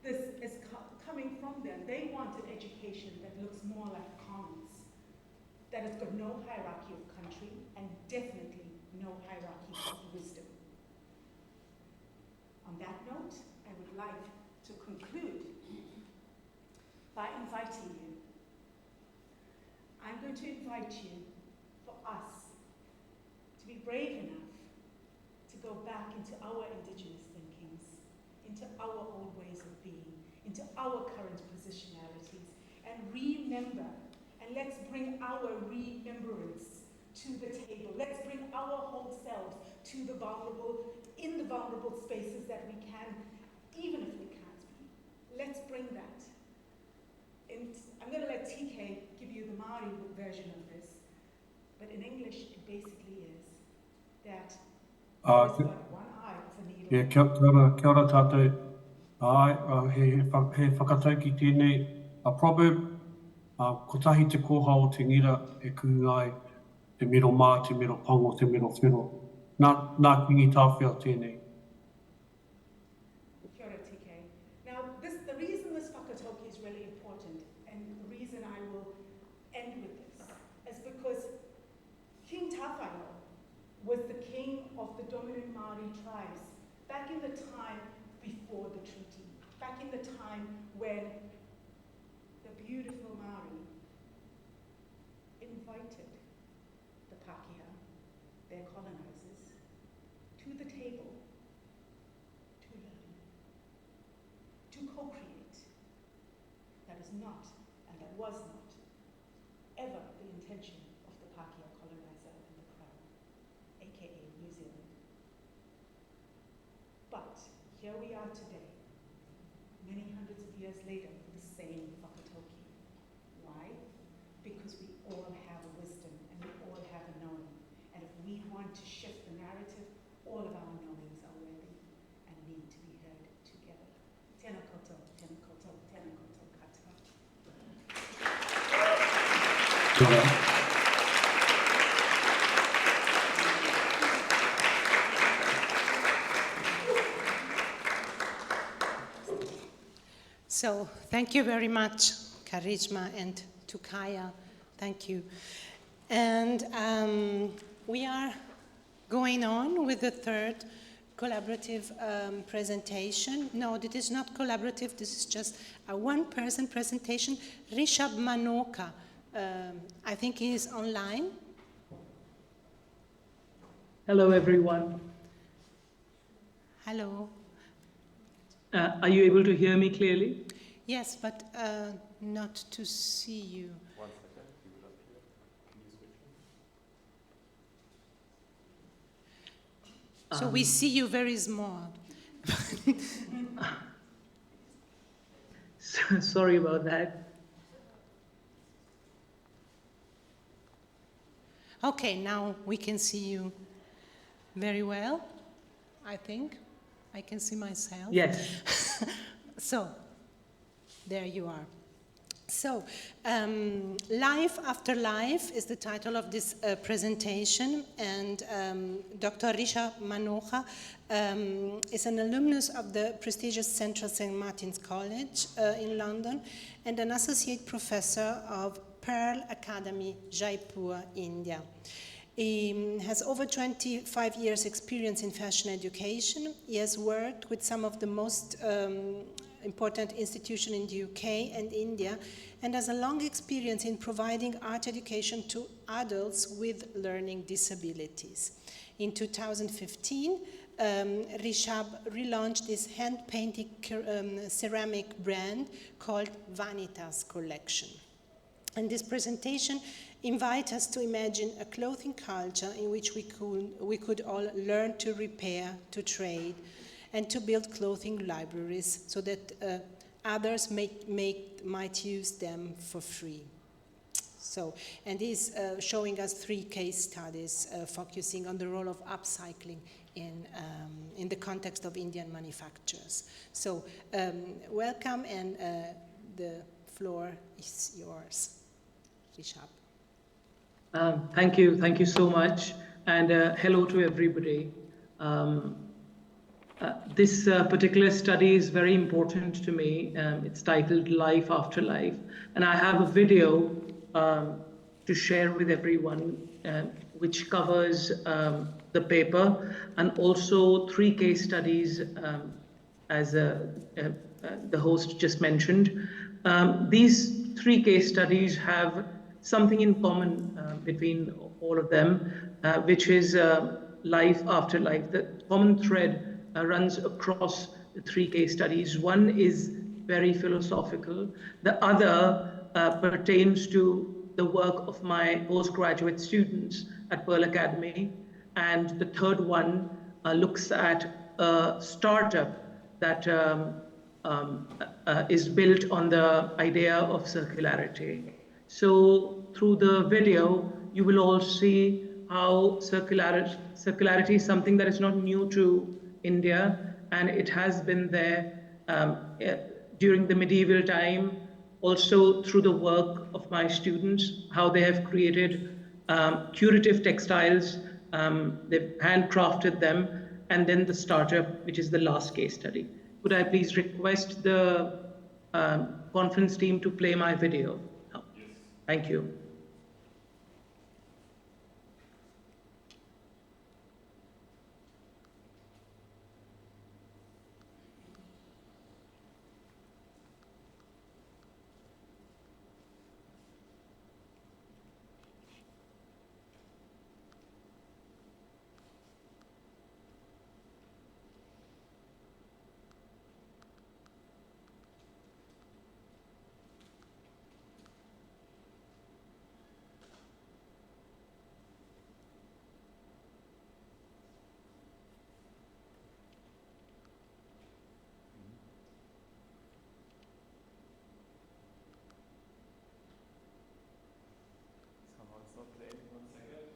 Speaker 5: This is coming from them. They want an education that looks more like commons, that has got no hierarchy of country and definitely no hierarchy of wisdom. On that note, I would like to conclude by inviting you. I'm going to invite you, for us, to be brave enough to go back into our indigenous thinkings, into our old ways of being, into our current positionalities, and remember, and let's bring our remembrance to the table. Let's bring our whole selves to the vulnerable, in the vulnerable spaces that we can, even if we can't be. Let's bring that. And I'm going to let TK give you the Māori version of this, but in English it basically is that there's but one eye of a needle.
Speaker 4: Yeah, kia ora tātou. He whakatau ki tēnei a proverb, ko tahi te koha o te ngira e kuhungai te miro mā, te miro pango, te miro whiro. Nā kingi tāwhia tēnei.
Speaker 5: Kia ora, TK. Now, the reason this whakatauki is really important, and the reason I will end with this, is because King Tawhaingo was the king of the dominant Māori tribes back in the time before the treaty, back in the time when the beautiful Māori invited the Pākehā, their colonizers, to the table to learn, to co-create. That is not, and that was not, ever the intention of the Pākehā colonizer and the Crown, aka New Zealand. But here we are today, many hundreds of years later, with the same whakatauki. Why? Because we all have a wisdom and we all have a knowing. And if we want to shift the narrative, all of our knowings are worthy and need to be heard together. Tēnā koutou, tēnā koutou, tēnā koutou katoa.
Speaker 4: Kia ora.
Speaker 2: So thank you very much, Karishma and Tukaya. Thank you. And we are going on with the third collaborative presentation. No, this is not collaborative. This is just a one-person presentation. Rishab Manoka, I think he is online.
Speaker 6: Hello, everyone.
Speaker 2: Hello.
Speaker 6: Are you able to hear me clearly?
Speaker 2: Yes, but not to see you.
Speaker 7: One second, you will appear. Can you switch?
Speaker 2: So we see you very small.
Speaker 6: Sorry about that.
Speaker 2: Okay, now we can see you very well, I think. I can see myself.
Speaker 6: Yes.
Speaker 2: So, there you are. So, Life After Life is the title of this presentation, and Dr. Rishabh Manoka is an alumnus of the prestigious Central St. Martin's College in London and an associate professor of Pearl Academy, Jaipur, India. He has over 25 years experience in fashion education. He has worked with some of the most important institutions in the UK and India, and has a long experience in providing art education to adults with learning disabilities. In 2015, Rishab relaunched this hand-painted ceramic brand called Vanitas Collection. And this presentation invites us to imagine a clothing culture in which we could all learn to repair, to trade, and to build clothing libraries so that others might use them for free. So, and he's showing us 3 case studies focusing on the role of upcycling in the context of Indian manufacturers. So, welcome, and the floor is yours. Rishab.
Speaker 6: Thank you so much, and hello to everybody. This particular study is very important to me. It's titled Life After Life, and I have a video to share with everyone, which covers the paper and also 3 case studies, as the host just mentioned. These 3 case studies have something in common between all of them, which is life after life. The common thread runs across the 3 case studies. One is very philosophical. The other pertains to the work of my postgraduate students at Pearl Academy. And the third one looks at a startup that is built on the idea of circularity. So through the video, you will all see how circularity is something that is not new to India, and it has been there during the medieval time, also through the work of my students, how they have created curative textiles, they've handcrafted them, and then the startup, which is the last case study. Could I please request the conference team to play my video? Yes. Thank you.
Speaker 7: Someone's not playing. 1 second.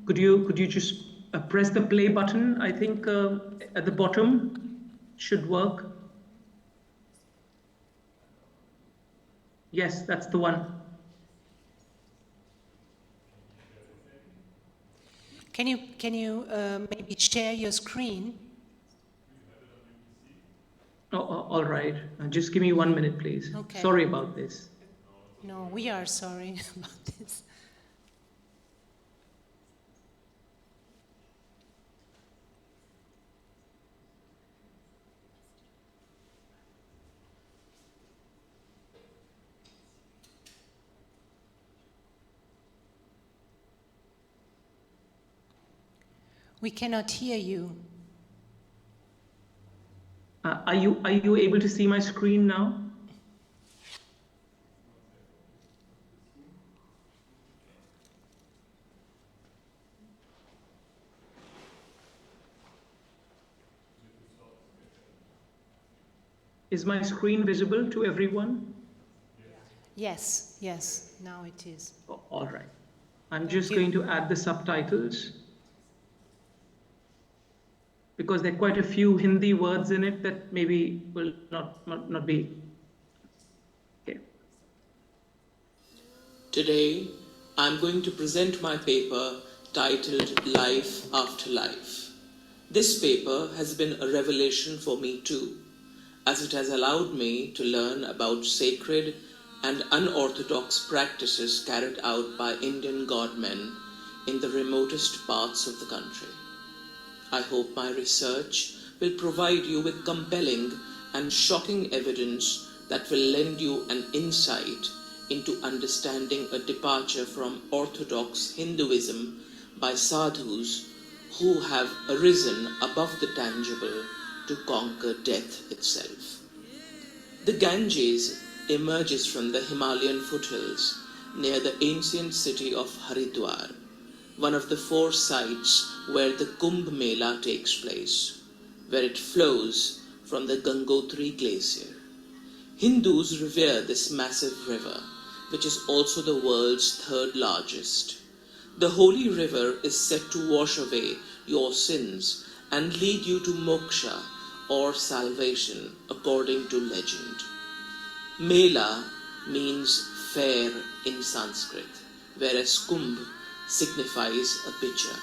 Speaker 6: Could you just press the play button? I think at the bottom should work. Yes, that's the one.
Speaker 2: Can you maybe share your screen?
Speaker 6: Oh, all right. Just give me 1 minute, please.
Speaker 2: Okay.
Speaker 6: Sorry about this.
Speaker 2: No, we are sorry about this. We cannot hear you.
Speaker 6: Are you able to see my screen now? Is my screen visible to everyone?
Speaker 2: Yes, now it is.
Speaker 6: Oh, all right. I'm just going to add the subtitles, because there are quite a few Hindi words in it that maybe will not be. Okay.
Speaker 8: Today, I'm going to present my paper titled Life After Life. This paper has been a revelation for me too, as it has allowed me to learn about sacred and unorthodox practices carried out by Indian godmen in the remotest parts of the country. I hope my research will provide you with compelling and shocking evidence that will lend you an insight into understanding a departure from orthodox Hinduism by sadhus who have arisen above the tangible to conquer death itself. The Ganges emerges from the Himalayan foothills near the ancient city of Haridwar, one of the 4 sites where the Kumbh Mela takes place, where it flows from the Gangotri glacier. Hindus revere this massive river, which is also the world's 3rd largest. The holy river is said to wash away your sins and lead you to moksha or salvation according to legend. Mela means fair in Sanskrit, whereas Kumbh signifies a pitcher.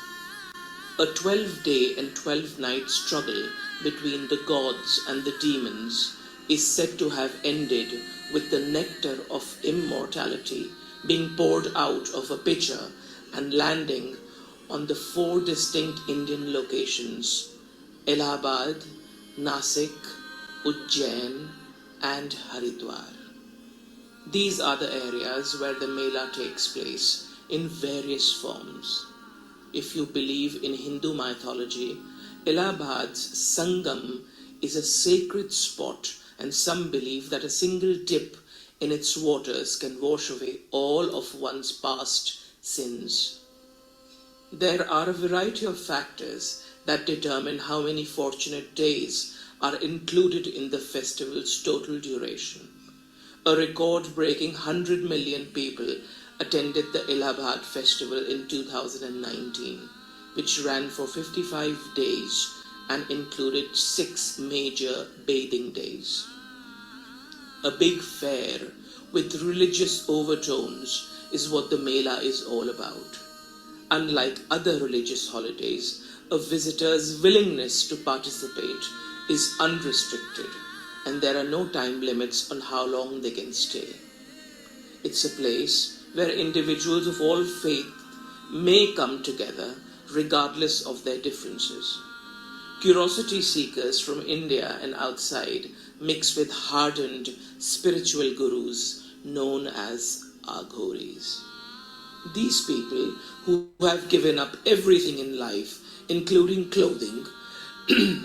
Speaker 8: A 12-day and 12-night struggle between the gods and the demons is said to have ended with the nectar of immortality being poured out of a pitcher and landing on the 4 distinct Indian locations: Allahabad, Nasik, Ujjain, and Haridwar. These are the areas where the Mela takes place in various forms. If you believe in Hindu mythology, Allahabad's Sangam is a sacred spot, and some believe that a single dip in its waters can wash away all of one's past sins. There are a variety of factors that determine how many fortunate days are included in the festival's total duration. A record-breaking 100 million people attended the Allahabad festival in 2019, which ran for 55 days and included 6 major bathing days. A big fair with religious overtones is what the Mela is all about. Unlike other religious holidays, a visitor's willingness to participate is unrestricted, and there are no time limits on how long they can stay. It's a place where individuals of all faith may come together regardless of their differences. Curiosity seekers from India and outside mix with hardened spiritual gurus known as Aghoris. These people who have given up everything in life, including clothing,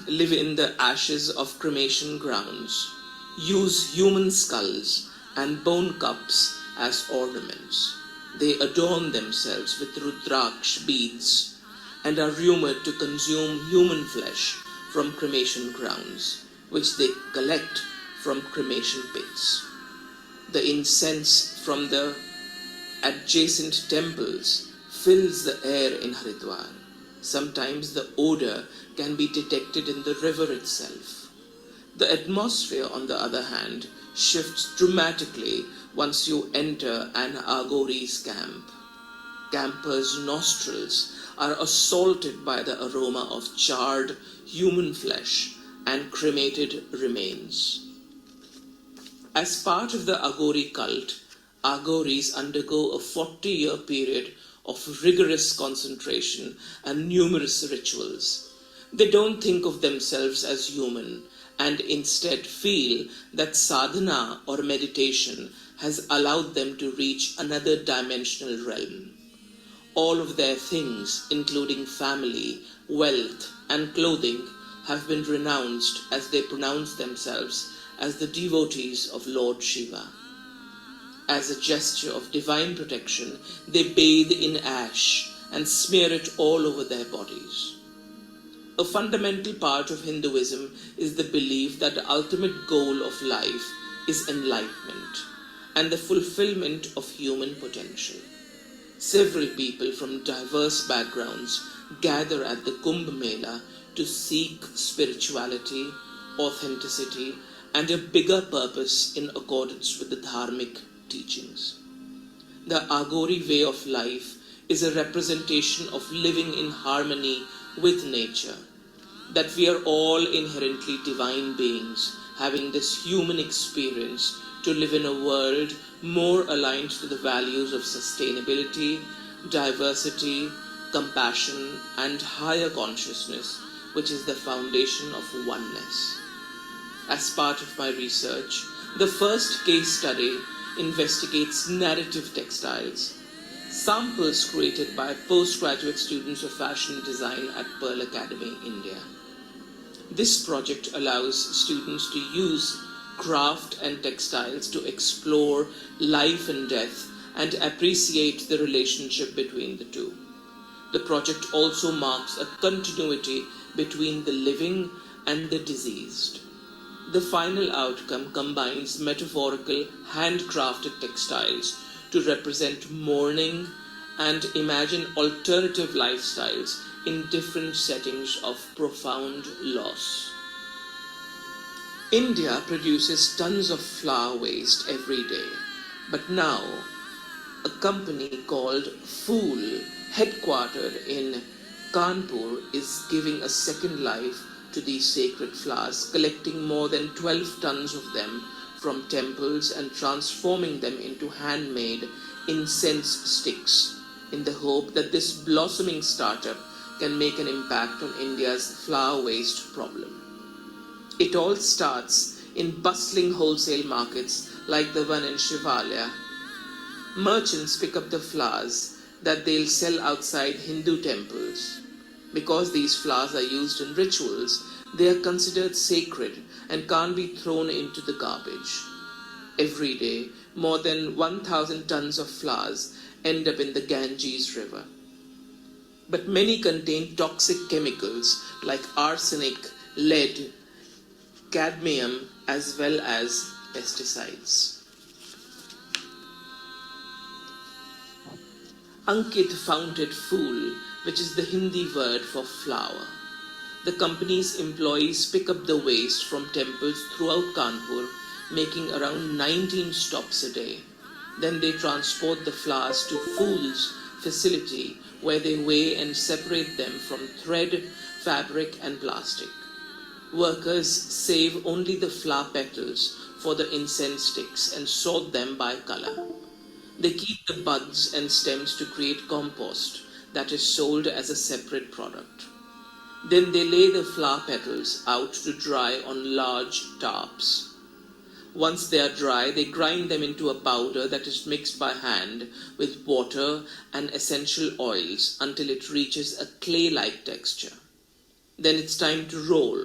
Speaker 8: live in the ashes of cremation grounds, use human skulls and bone cups as ornaments. They adorn themselves with Rudraksh beads and are rumored to consume human flesh from cremation grounds, which they collect from cremation pits. The incense from the adjacent temples fills the air in Haridwar. Sometimes the odor can be detected in the river itself. The atmosphere, on the other hand, shifts dramatically once you enter an Aghori's camp. Campers' nostrils are assaulted by the aroma of charred human flesh and cremated remains. As part of the Aghori cult, Aghoris undergo a 40-year period of rigorous concentration and numerous rituals. They don't think of themselves as human and instead feel that sadhana or meditation has allowed them to reach another dimensional realm. All of their things, including family, wealth, and clothing, have been renounced as they pronounce themselves as the devotees of Lord Shiva. As a gesture of divine protection, they bathe in ash and smear it all over their bodies. A fundamental part of Hinduism is the belief that the ultimate goal of life is enlightenment and the fulfillment of human potential. Several people from diverse backgrounds gather at the Kumbh Mela to seek spirituality, authenticity, and a bigger purpose in accordance with the dharmic teachings. The Aghori way of life is a representation of living in harmony with nature, that we are all inherently divine beings having this human experience to live in a world more aligned to the values of sustainability, diversity, compassion, and higher consciousness, which is the foundation of oneness. As part of my research, the first case study investigates narrative textiles, samples created by postgraduate students of fashion design at Pearl Academy, India. This project allows students to use craft and textiles to explore life and death and appreciate the relationship between the two. The project also marks a continuity between the living and the diseased. The final outcome combines metaphorical handcrafted textiles to represent mourning and imagine alternative lifestyles in different settings of profound loss. India produces tons of flower waste every day, but now a company called Fool, headquartered in Kanpur, is giving a second life to these sacred flowers, collecting more than 12 tons of them from temples and transforming them into handmade incense sticks in the hope that this blossoming startup can make an impact on India's flower waste problem. It all starts in bustling wholesale markets like the one in Shivalya. Merchants pick up the flowers that they'll sell outside Hindu temples. Because these flowers are used in rituals, they are considered sacred and can't be thrown into the garbage. Every day, more than 1,000 tons of flowers end up in the Ganges River. But many contain toxic chemicals like arsenic, lead, cadmium, as well as pesticides. Ankit founded Fool, which is the Hindi word for flower. The company's employees pick up the waste from temples throughout Kanpur, making around 19 stops a day. Then they transport the flowers to Fool's facility, where they weigh and separate them from thread, fabric, and plastic. Workers save only the flower petals for the incense sticks and sort them by color. They keep the buds and stems to create compost that is sold as a separate product. Then they lay the flower petals out to dry on large tarps. Once they are dry, they grind them into a powder that is mixed by hand with water and essential oils until it reaches a clay-like texture. Then it's time to roll.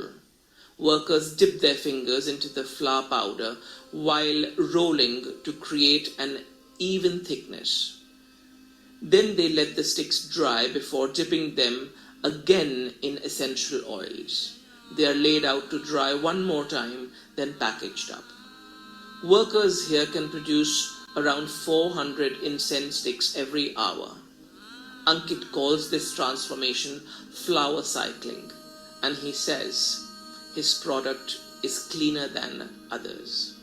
Speaker 8: Workers dip their fingers into the flour powder while rolling to create an even thickness. Then they let the sticks dry before dipping them again in essential oils. They are laid out to dry one more time, then packaged up. Workers here can produce around 400 incense sticks every hour. Ankit calls this transformation flower cycling, and he says his product is cleaner than others.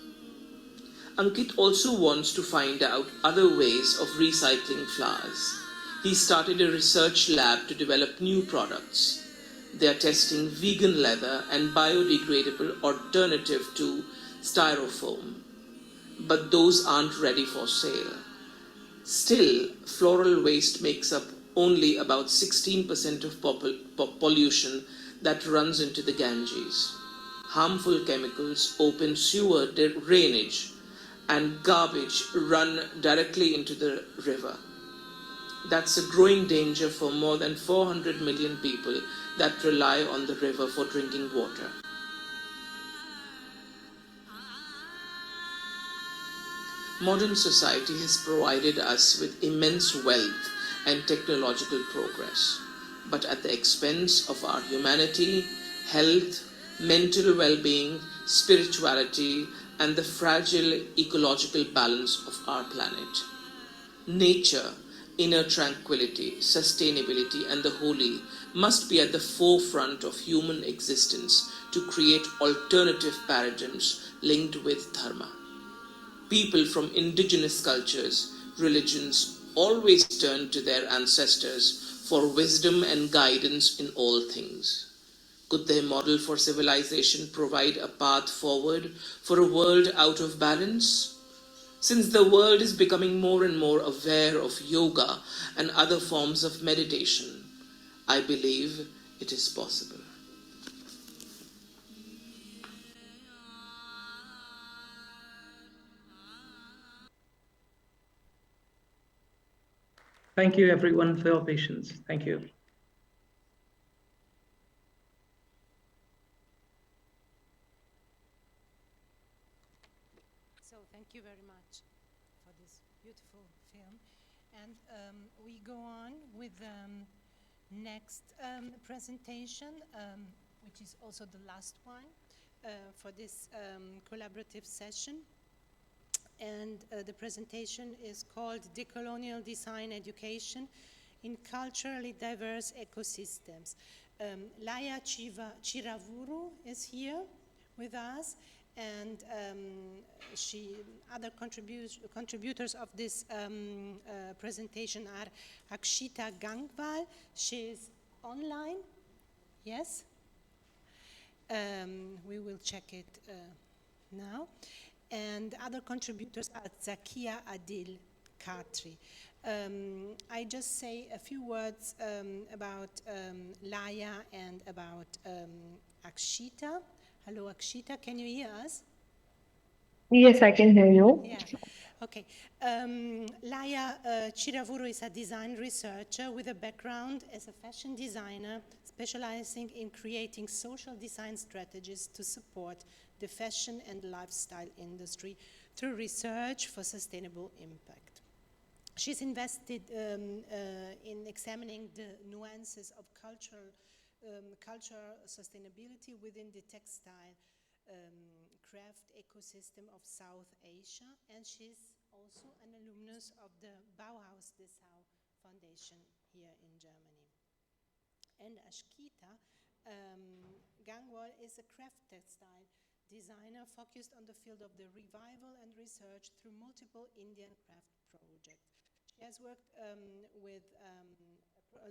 Speaker 8: Ankit also wants to find out other ways of recycling flowers. He started a research lab to develop new products. They are testing vegan leather and biodegradable alternative to styrofoam, but those aren't ready for sale. Still, floral waste makes up only about 16% of pollution that runs into the Ganges. Harmful chemicals open sewer drainage, and garbage run directly into the river. That's a growing danger for more than 400 million people that rely on the river for drinking water. Modern society has provided us with immense wealth and technological progress, but at the expense of our humanity, health, mental well-being, spirituality, and the fragile ecological balance of our planet. Nature, inner tranquility, sustainability, and the holy must be at the forefront of human existence to create alternative paradigms linked with dharma. People from indigenous cultures, religions, always turn to their ancestors for wisdom and guidance in all things. Could their model for civilization provide a path forward for a world out of balance? Since the world is becoming more and more aware of yoga and other forms of meditation, I believe it is possible.
Speaker 6: Thank you, everyone, for your patience. Thank you.
Speaker 2: So thank you very much for this beautiful film. And we go on with next presentation, which is also the last one for this collaborative session. And the presentation is called Decolonial Design Education in Culturally Diverse Ecosystems. Laia Chiravuru is here with us, and other contributors of this presentation are Akshita Gangwal. She is online, yes? We will check it now. And other contributors are Zakia Adil Khatri. I just say a few words about Laia and about Akshita. Hello, Akshita, can you hear us?
Speaker 9: Yes, I can hear you.
Speaker 2: Yeah, okay. Laia Chiravuru is a design researcher with a background as a fashion designer, specializing in creating social design strategies to support the fashion and lifestyle industry through research for sustainable impact. She's invested in examining the nuances of cultural sustainability within the textile craft ecosystem of South Asia, and she's also an alumnus of the Bauhaus Dessau Foundation here in Germany. And Ashkita Gangwal is a craft textile designer focused on the field of the revival and research through multiple Indian craft projects. She has worked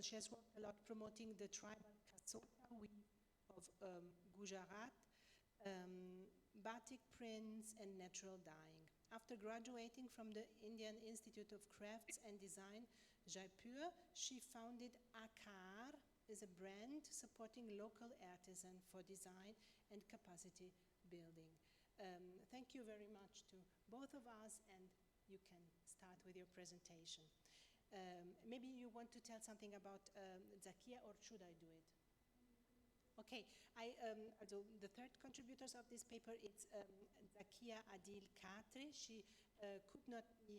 Speaker 2: she has worked a lot promoting the tribal Kasota weave of Gujarat, batik prints, and natural dyeing. After graduating from the Indian Institute of Crafts and Design, Jaipur, she founded Akar, is a brand supporting local artisans for design and capacity building. Thank you very much to both of us, and you can start with your presentation. Maybe you want to tell something about Zakia, or should I do it? Okay, so the third contributors of this paper is Zakia Adil Khatri. She could not be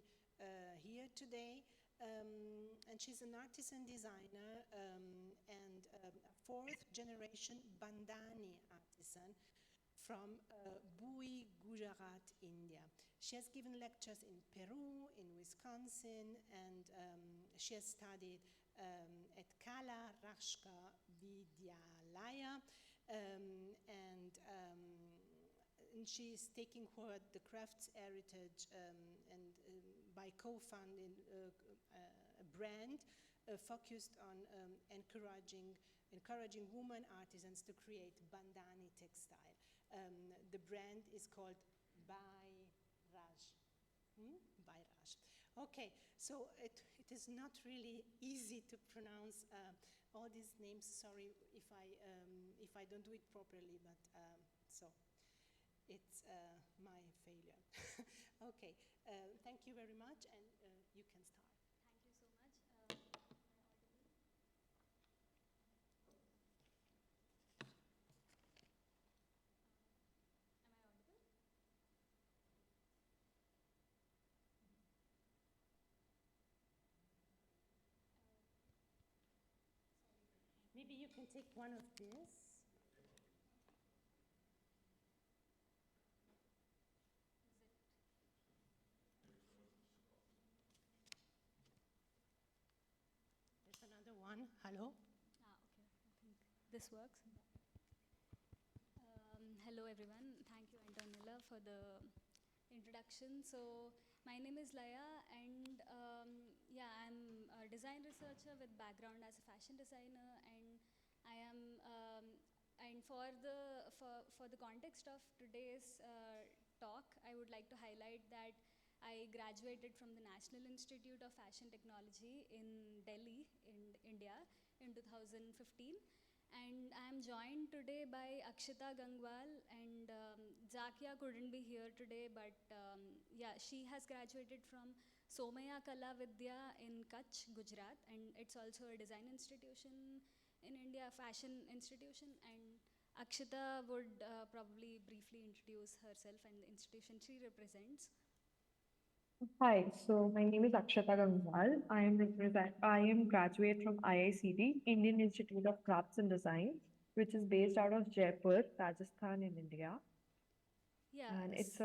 Speaker 2: here today, and she's an artisan designer and a fourth generation Bandhani artisan from Bui, Gujarat, India. She has given lectures in Peru, in Wisconsin, and she has studied at Kala Rashka Vidyalaya, and she is taking forward the crafts heritage by co-founding a brand focused on encouraging women artisans to create Bandhani textile. The brand is called Bairaj. Bairaj. Okay, so it is not really easy to pronounce all these names. Sorry if I don't do it properly, but so it's my failure. Okay, thank you very much, and you can start.
Speaker 10: Thank you so much. Am I audible?
Speaker 2: Maybe you can take one of this. There's another one. Hello.
Speaker 10: Okay. I think this works. Hello, everyone. Thank you, Antonella, for the introduction. So, my name is Laia, and yeah, I'm a design researcher with background as a fashion designer, and I am and for the context of today's talk, I would like to highlight that I graduated from the National Institute of Fashion Technology in Delhi, in India, in 2015. And I'm joined today by Akshita Gangwal, and Zakia couldn't be here today, but yeah, she has graduated from Somaya Kala Vidya in Kutch, Gujarat, and it's also a design institution in India, a fashion institution. And Akshita would probably briefly introduce herself and the institution she represents.
Speaker 9: Hi, so my name is Akshata Gangwal. I am graduate from IICT, Indian Institute of Crafts and Design, which is based out of Jaipur, Rajasthan in India.
Speaker 10: Yeah,
Speaker 9: And it's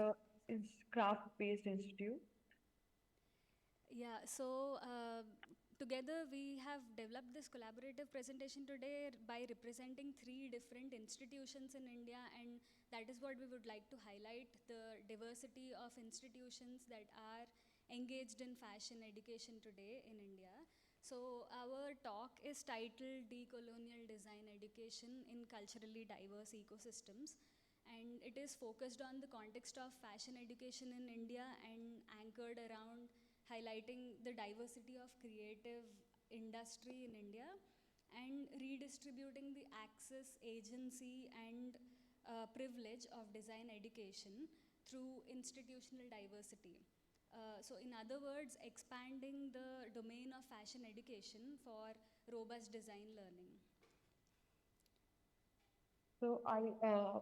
Speaker 9: craft-based institute.
Speaker 10: Yeah, so together we have developed this collaborative presentation today by representing 3 different institutions in India, and that is what we would like to highlight, the diversity of institutions that are engaged in fashion education today in India. So our talk is titled Decolonial Design Education in Culturally Diverse Ecosystems, and it is focused on the context of fashion education in India and anchored around highlighting the diversity of creative industry in India and redistributing the access, agency, and privilege of design education through institutional diversity. So in other words, expanding the domain of fashion education for robust design learning.
Speaker 9: So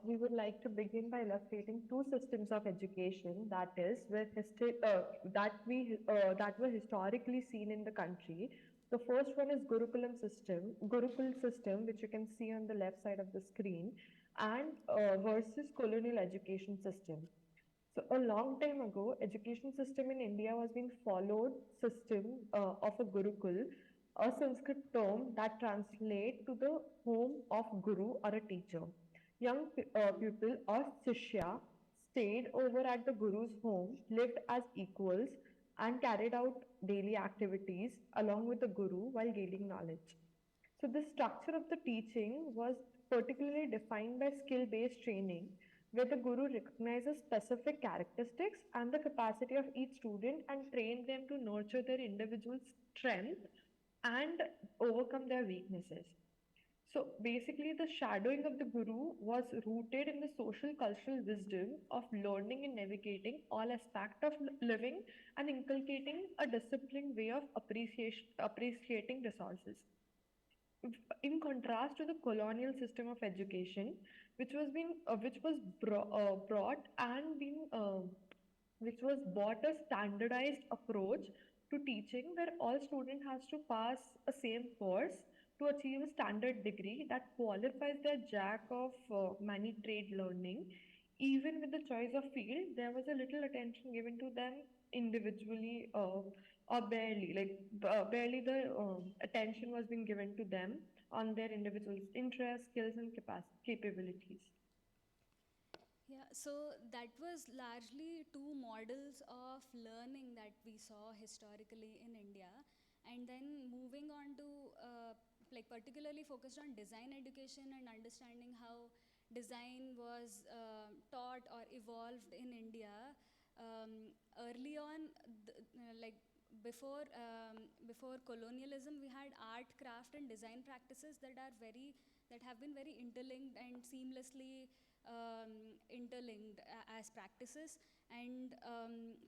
Speaker 9: we would like to begin by illustrating 2 systems of education that that were historically seen in the country. The first one is Gurukul system, which you can see on the left side of the screen, and versus colonial education system. So a long time ago, education system in India was being followed system of a Gurukul, a Sanskrit term that translates to the home of Guru or a teacher. Young pupil or Shishya stayed over at the Guru's home, lived as equals, and carried out daily activities along with the Guru while gaining knowledge. So the structure of the teaching was particularly defined by skill-based training, where the guru recognizes specific characteristics and the capacity of each student and train them to nurture their individual strength and overcome their weaknesses. So basically, the shadowing of the guru was rooted in the social cultural wisdom of learning and navigating all aspects of living and inculcating a disciplined way of appreciating resources. In contrast to the colonial system of education, which was brought and which was bought a standardized approach to teaching, where all student has to pass a same course to achieve a standard degree that qualifies their jack of many trade learning. Even with the choice of field, there was a little attention given to them individually, or barely, barely the attention was being given to them on their individual interests, skills, and capabilities.
Speaker 10: Yeah, so that was largely 2 models of learning that we saw historically in India. And then moving on to like particularly focused on design education and understanding how design was taught or evolved in India. Early on, like before colonialism, we had art, craft, and design practices that have been very interlinked and seamlessly interlinked as practices, and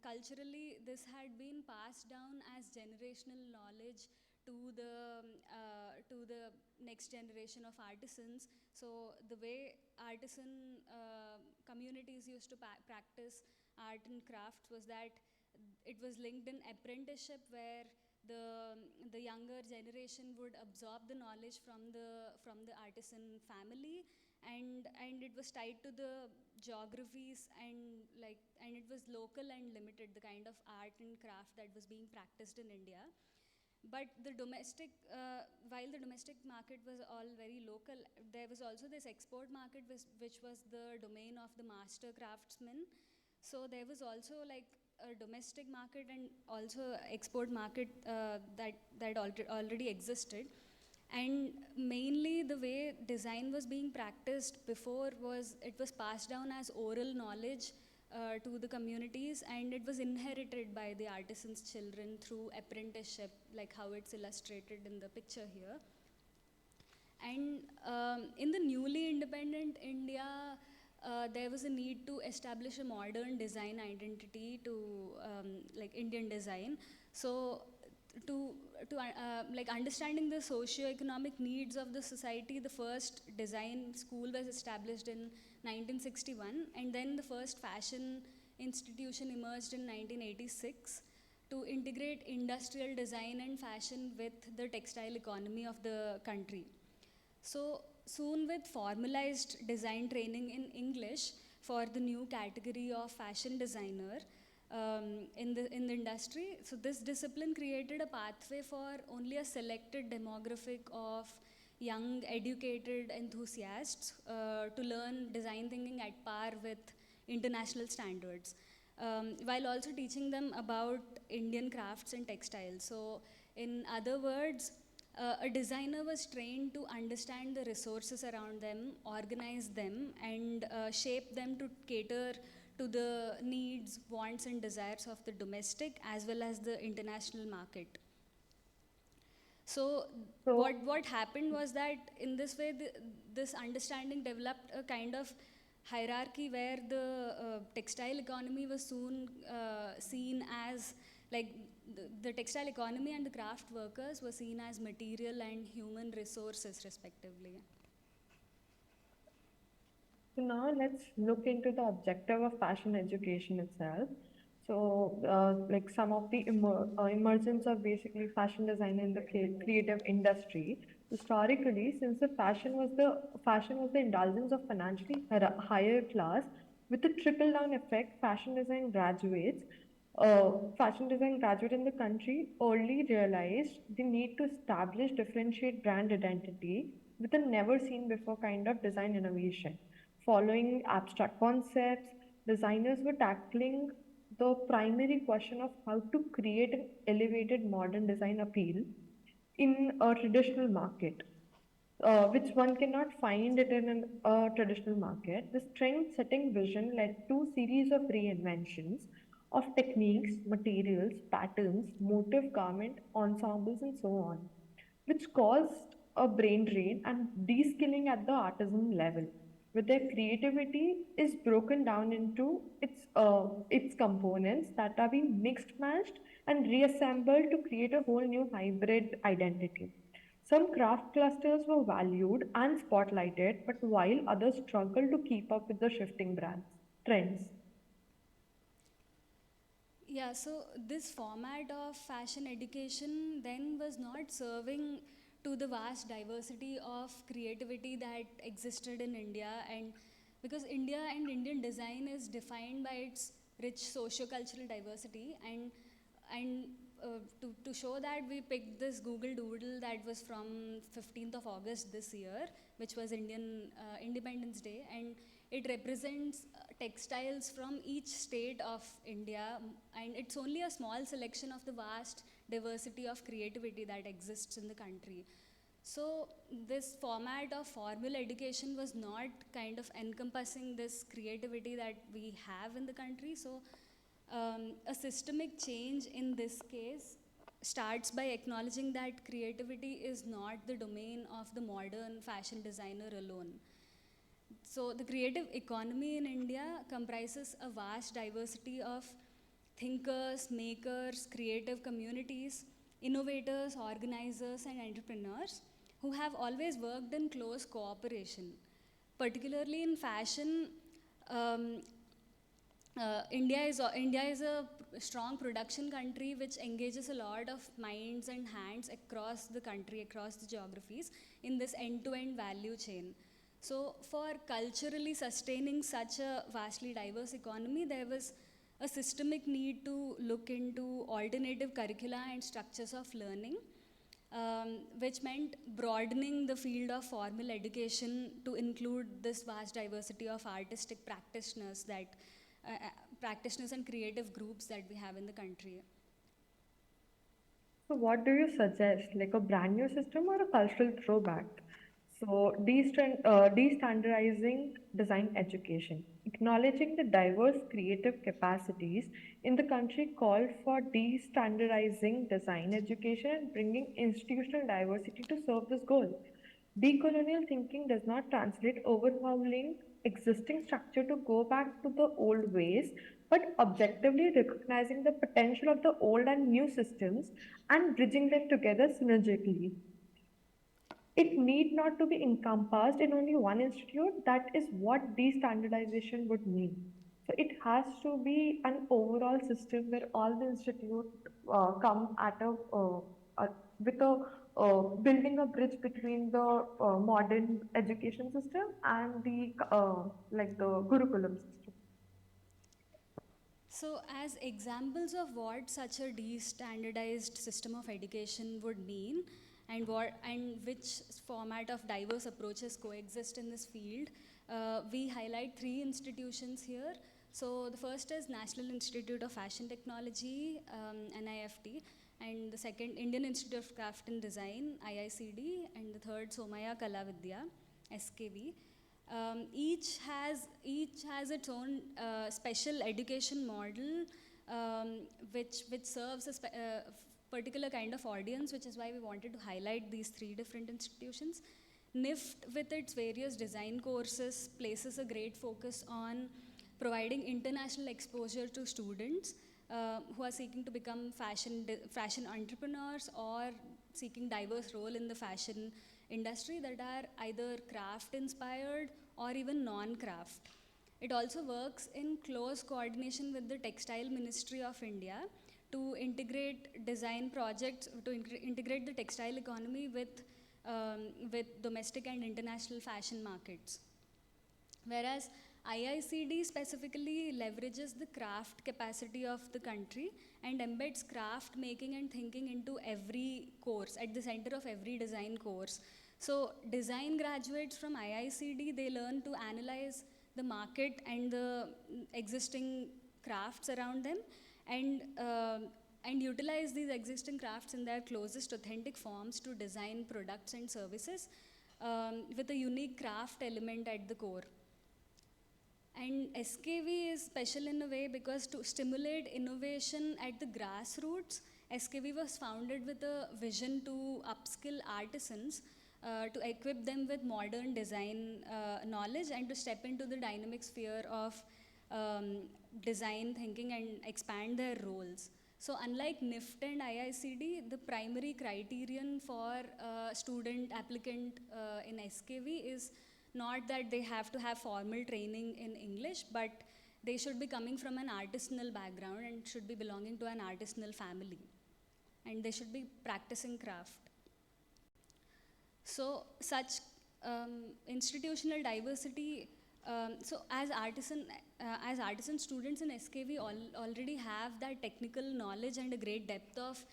Speaker 10: culturally this had been passed down as generational knowledge to the next generation of artisans. So the way artisan communities used to practice art and crafts was that it was linked in apprenticeship, where the younger generation would absorb the knowledge from the artisan family, and it was tied to the geographies, and it was local and limited, the kind of art and craft that was being practiced in India. But the domestic, while the domestic market was all very local, there was also this export market which was the domain of the master craftsmen. So there was also like a domestic market and also export market that already existed. And mainly the way design was being practiced before was it was passed down as oral knowledge to the communities, and it was inherited by the artisans' children through apprenticeship, like how it's illustrated in the picture here. And in the newly independent India, there was a need to establish a modern design identity to like Indian design. So to like understanding the socio-economic needs of the society, the first design school was established in 1961, and then the first fashion institution emerged in 1986 to integrate industrial design and fashion with the textile economy of the country. So soon, with formalized design training in English for the new category of fashion designer in the industry, so this discipline created a pathway for only a selected demographic of young, educated enthusiasts to learn design thinking at par with international standards, while also teaching them about Indian crafts and textiles. So, in other words, a designer was trained to understand the resources around them, organize them, and shape them to cater to the needs, wants, and desires of the domestic as well as the international market. So, what happened was that in this way, this understanding developed a kind of hierarchy where the textile economy was soon seen as like the textile economy and the craft workers were seen as material and human resources respectively.
Speaker 9: So now let's look into the objective of fashion education itself. So, like some of the emergence of basically fashion design in the creative industry. Historically, since the fashion was the indulgence of financially higher class, with a trickle down effect, fashion design graduate in the country early realized the need to establish differentiate brand identity with a never seen before kind of design innovation. Following abstract concepts, designers were tackling the primary question of how to create an elevated modern design appeal in a traditional market, which one cannot find it in a traditional market. This trend-setting vision led to series of reinventions of techniques, materials, patterns, motif garment, ensembles, and so on, which caused a brain drain and de-skilling at the artisan level, where their creativity is broken down into its components that are being mixed matched and reassembled to create a whole new hybrid identity. Some craft clusters were valued and spotlighted, but while others struggled to keep up with the shifting brands trends.
Speaker 10: Yeah, so this format of fashion education then was not serving to the vast diversity of creativity that existed in India, and because India and Indian design is defined by its rich socio-cultural diversity, and to show that, we picked this Google Doodle that was from 15th of August this year, which was Indian Independence Day, and it represents textiles from each state of India, and it's only a small selection of the vast diversity of creativity that exists in the country. So this format of formal education was not kind of encompassing this creativity that we have in the country. So a systemic change in this case starts by acknowledging that creativity is not the domain of the modern fashion designer alone. So the creative economy in India comprises a vast diversity of thinkers, makers, creative communities, innovators, organizers, and entrepreneurs who have always worked in close cooperation. Particularly in fashion, India is a strong production country which engages a lot of minds and hands across the country, across the geographies, in this end-to-end value chain. So for culturally sustaining such a vastly diverse economy, there was a systemic need to look into alternative curricula and structures of learning, which meant broadening the field of formal education to include this vast diversity of artistic practitioners practitioners and creative groups that we have in the country.
Speaker 9: So, what do you suggest, like a brand new system or a cultural throwback? So, destandardizing design education, acknowledging the diverse creative capacities in the country, called for destandardizing design education and bringing institutional diversity to serve this goal. Decolonial thinking does not translate overhauling existing structure to go back to the old ways, but objectively recognizing the potential of the old and new systems and bridging them together synergistically. It need not to be encompassed in only one institute. That is what destandardization would mean. So it has to be an overall system where all the institutes come at a with a building a bridge between the modern education system and the like the Gurukulam system.
Speaker 10: So, as examples of what such a de-standardized system of education would mean, and which format of diverse approaches coexist in this field, we highlight three institutions here. So, the first is National Institute of Fashion Technology, NIFT, and the second Indian Institute of Craft and Design, IICD, and the third Somaya Kalavidya, SKV. Each has its own special education model, which serves a particular kind of audience, which is why we wanted to highlight these three different institutions. NIFT, with its various design courses, places a great focus on providing international exposure to students who are seeking to become fashion entrepreneurs or seeking diverse role in the fashion industry that are either craft inspired or even non-craft. It also works in close coordination with the Textile Ministry of India to integrate design projects, to integrate the textile economy with domestic and international fashion markets. Whereas IICD specifically leverages the craft capacity of the country and embeds craft making and thinking into every course, at the center of every design course. So design graduates from IICD, they learn to analyze the market and the existing crafts around them, and utilize these existing crafts in their closest authentic forms to design products and services with a unique craft element at the core. And SKV is special in a way because to stimulate innovation at the grassroots, SKV was founded with a vision to upskill artisans, to equip them with modern design knowledge and to step into the dynamic sphere of design thinking and expand their roles. So unlike NIFT and IICD, the primary criterion for a student applicant in SKV is not that they have to have formal training in English, but they should be coming from an artisanal background and should be belonging to an artisanal family. And they should be practicing craft. So such institutional diversity, so as artisan students in SKV already have that technical knowledge and a great depth of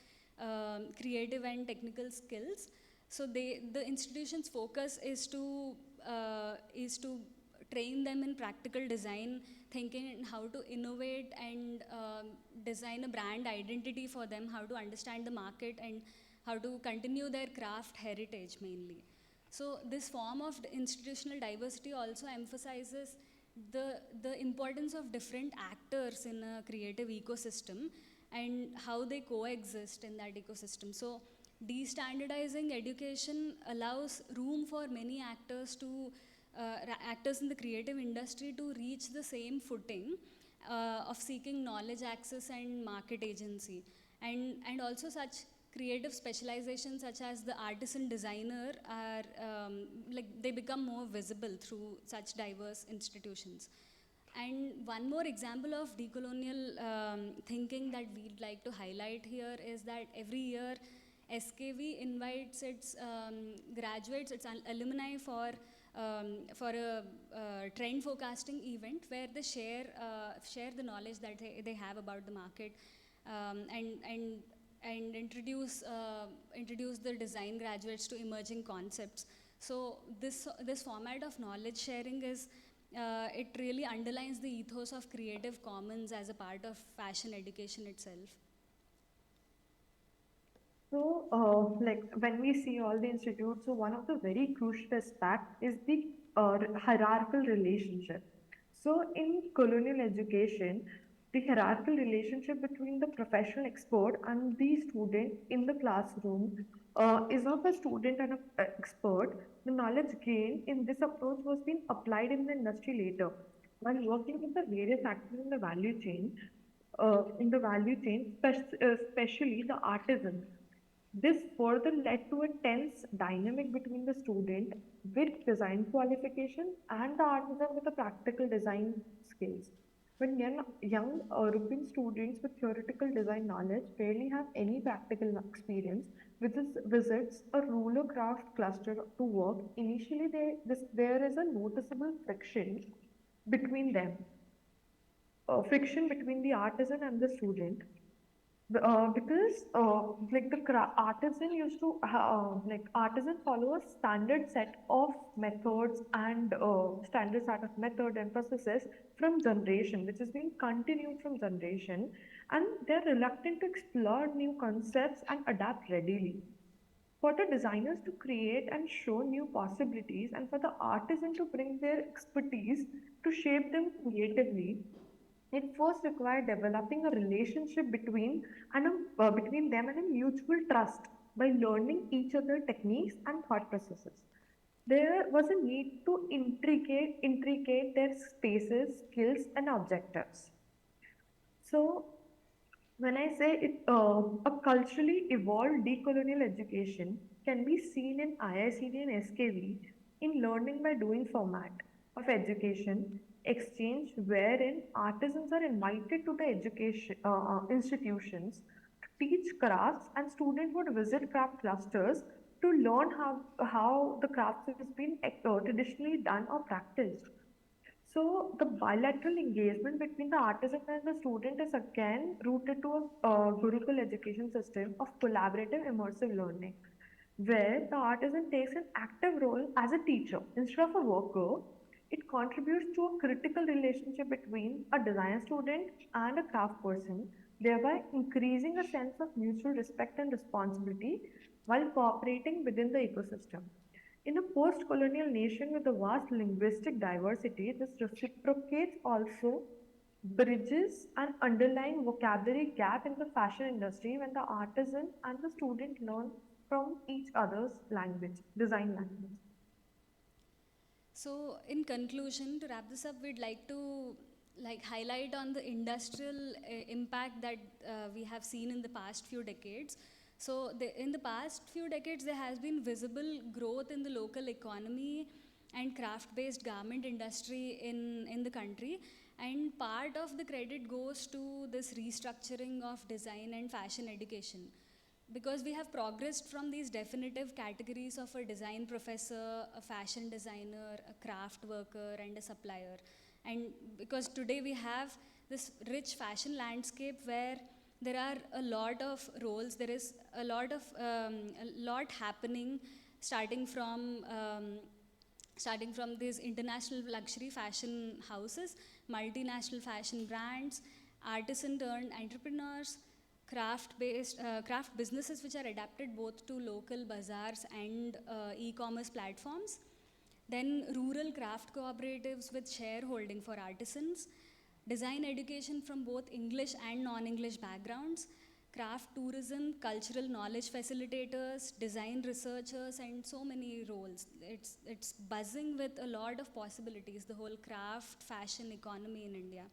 Speaker 10: creative and technical skills. So the institution's focus is to train them in practical design thinking and how to innovate and design a brand identity for them, how to understand the market and how to continue their craft heritage mainly. So this form of institutional diversity also emphasizes the importance of different actors in a creative ecosystem and how they coexist in that ecosystem. So destandardizing education allows room for many actors actors in the creative industry to reach the same footing of seeking knowledge access and market agency. And also such creative specializations such as the artisan designer are they become more visible through such diverse institutions. And one more example of decolonial thinking that we'd like to highlight here is that every year SKV invites its graduates, its alumni for a trend forecasting event where they share the knowledge that they have about the market and introduce the design graduates to emerging concepts. So this format of knowledge sharing is it really underlines the ethos of Creative Commons as a part of fashion education itself.
Speaker 9: So, like when we see all the institutes, so one of the very crucial aspects is the hierarchical relationship. So, in colonial education, the hierarchical relationship between the professional expert and the student in the classroom is of a student and an expert. The knowledge gained in this approach was being applied in the industry later. While working with the various actors in the value chain, especially the artisans. This further led to a tense dynamic between the student with design qualification and the artisan with the practical design skills. When young European students with theoretical design knowledge barely have any practical experience, visits a ruler craft cluster to work, initially there is a noticeable friction between them, friction between the artisan and the student. Because like artisan used to like artisan follow a standard set of methods and standard set of method and processes from generation, which is being continued from generation, and they're reluctant to explore new concepts and adapt readily. For the designers to create and show new possibilities, and for the artisan to bring their expertise to shape them creatively, it first required developing a relationship between them and a mutual trust by learning each other techniques and thought processes. There was a need to intricate their spaces, skills, and objectives. So, when I say it, a culturally evolved decolonial education can be seen in IICD and SKV in learning by doing format of education exchange, wherein artisans are invited to the education institutions to teach crafts, and students would visit craft clusters to learn how the crafts has been traditionally done or practiced. So the bilateral engagement between the artisan and the student is again rooted to a Gurukul education system of collaborative immersive learning, where the artisan takes an active role as a teacher instead of a worker. It contributes to a critical relationship between a design student and a craft person, thereby increasing a sense of mutual respect and responsibility while cooperating within the ecosystem. In a post-colonial nation with a vast linguistic diversity, this reciprocates also bridges an underlying vocabulary gap in the fashion industry when the artisan and the student learn from each other's language, design language.
Speaker 10: So, in conclusion, to wrap this up, we'd like to highlight on the industrial impact that we have seen in the past few decades. So, in the past few decades, there has been visible growth in the local economy and craft-based garment industry in the country. And part of the credit goes to this restructuring of design and fashion education, because we have progressed from these definitive categories of a design professor, a fashion designer, a craft worker, and a supplier. And because today we have this rich fashion landscape where there are a lot of roles, there is a lot happening, starting from these international luxury fashion houses, multinational fashion brands, artisan turned entrepreneurs, craft businesses which are adapted both to local bazaars and e-commerce platforms, then rural craft cooperatives with shareholding for artisans, design education from both English and non-English backgrounds, craft tourism, cultural knowledge facilitators, design researchers, and so many roles. It's buzzing with a lot of possibilities, the whole craft fashion economy in India.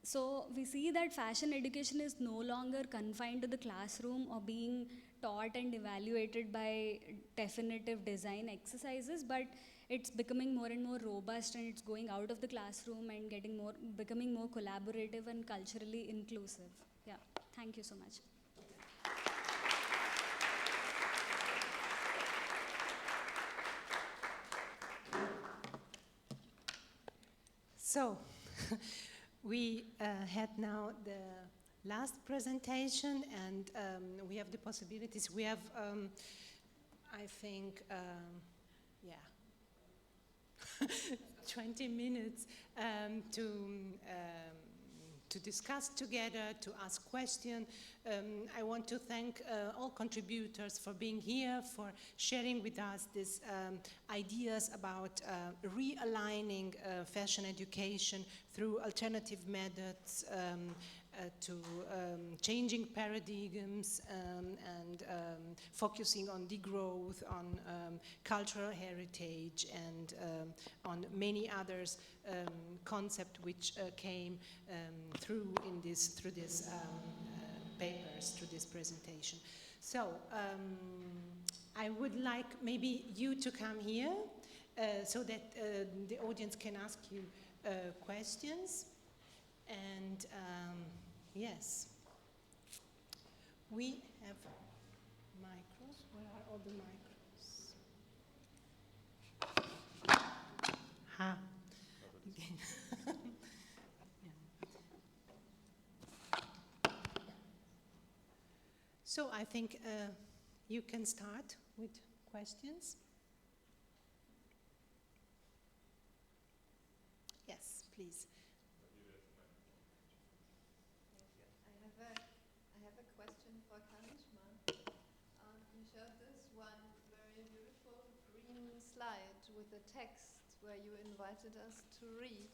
Speaker 10: So we see that fashion education is no longer confined to the classroom or being taught and evaluated by definitive design exercises, but it's becoming more and more robust, and it's going out of the classroom and becoming more collaborative and culturally inclusive. Yeah, thank you so much.
Speaker 2: So, we had now the last presentation, and we have the possibilities. We have, I think, 20 minutes to discuss together, to ask questions. I want to thank all contributors for being here, for sharing with us these ideas about realigning fashion education through alternative methods to changing paradigms and focusing on degrowth, on cultural heritage, and on many others concepts which came through these papers, through this presentation. So I would like maybe you to come here so that the audience can ask you questions. And yes, we have micros. Where are all the micros? Ha. Again. So I think you can start with questions. Yes, please.
Speaker 11: I have a question for Karishma. You showed this one very beautiful green slide with a text where you invited us to read.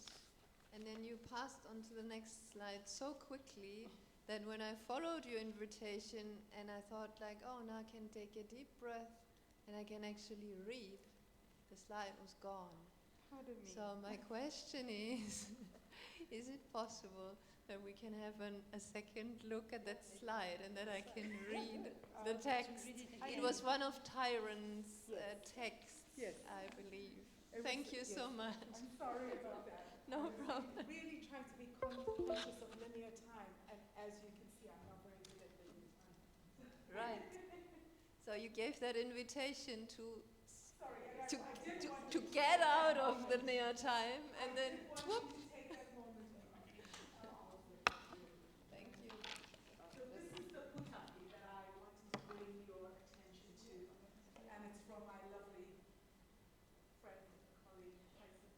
Speaker 11: And then you passed on to the next slide so quickly that when I followed your invitation and I thought like, oh, now I can take a deep breath and I can actually read, the slide was gone.
Speaker 5: Pardon me.
Speaker 11: So my question is it possible that we can have a second look at that slide and that I can read the text? It was one of Tyron's texts,
Speaker 5: Yes.
Speaker 11: I believe. Thank you so much.
Speaker 5: I'm sorry about that.
Speaker 11: No problem.
Speaker 5: Really trying to be conscious of linear time, and as you can see, I'm not very good at linear time.
Speaker 11: Right. So you gave that invitation to get out of the near time, and then whoop. Thank you.
Speaker 5: So this is the putaki that I wanted to bring your attention to, and it's from my lovely friend, colleague, Tyson.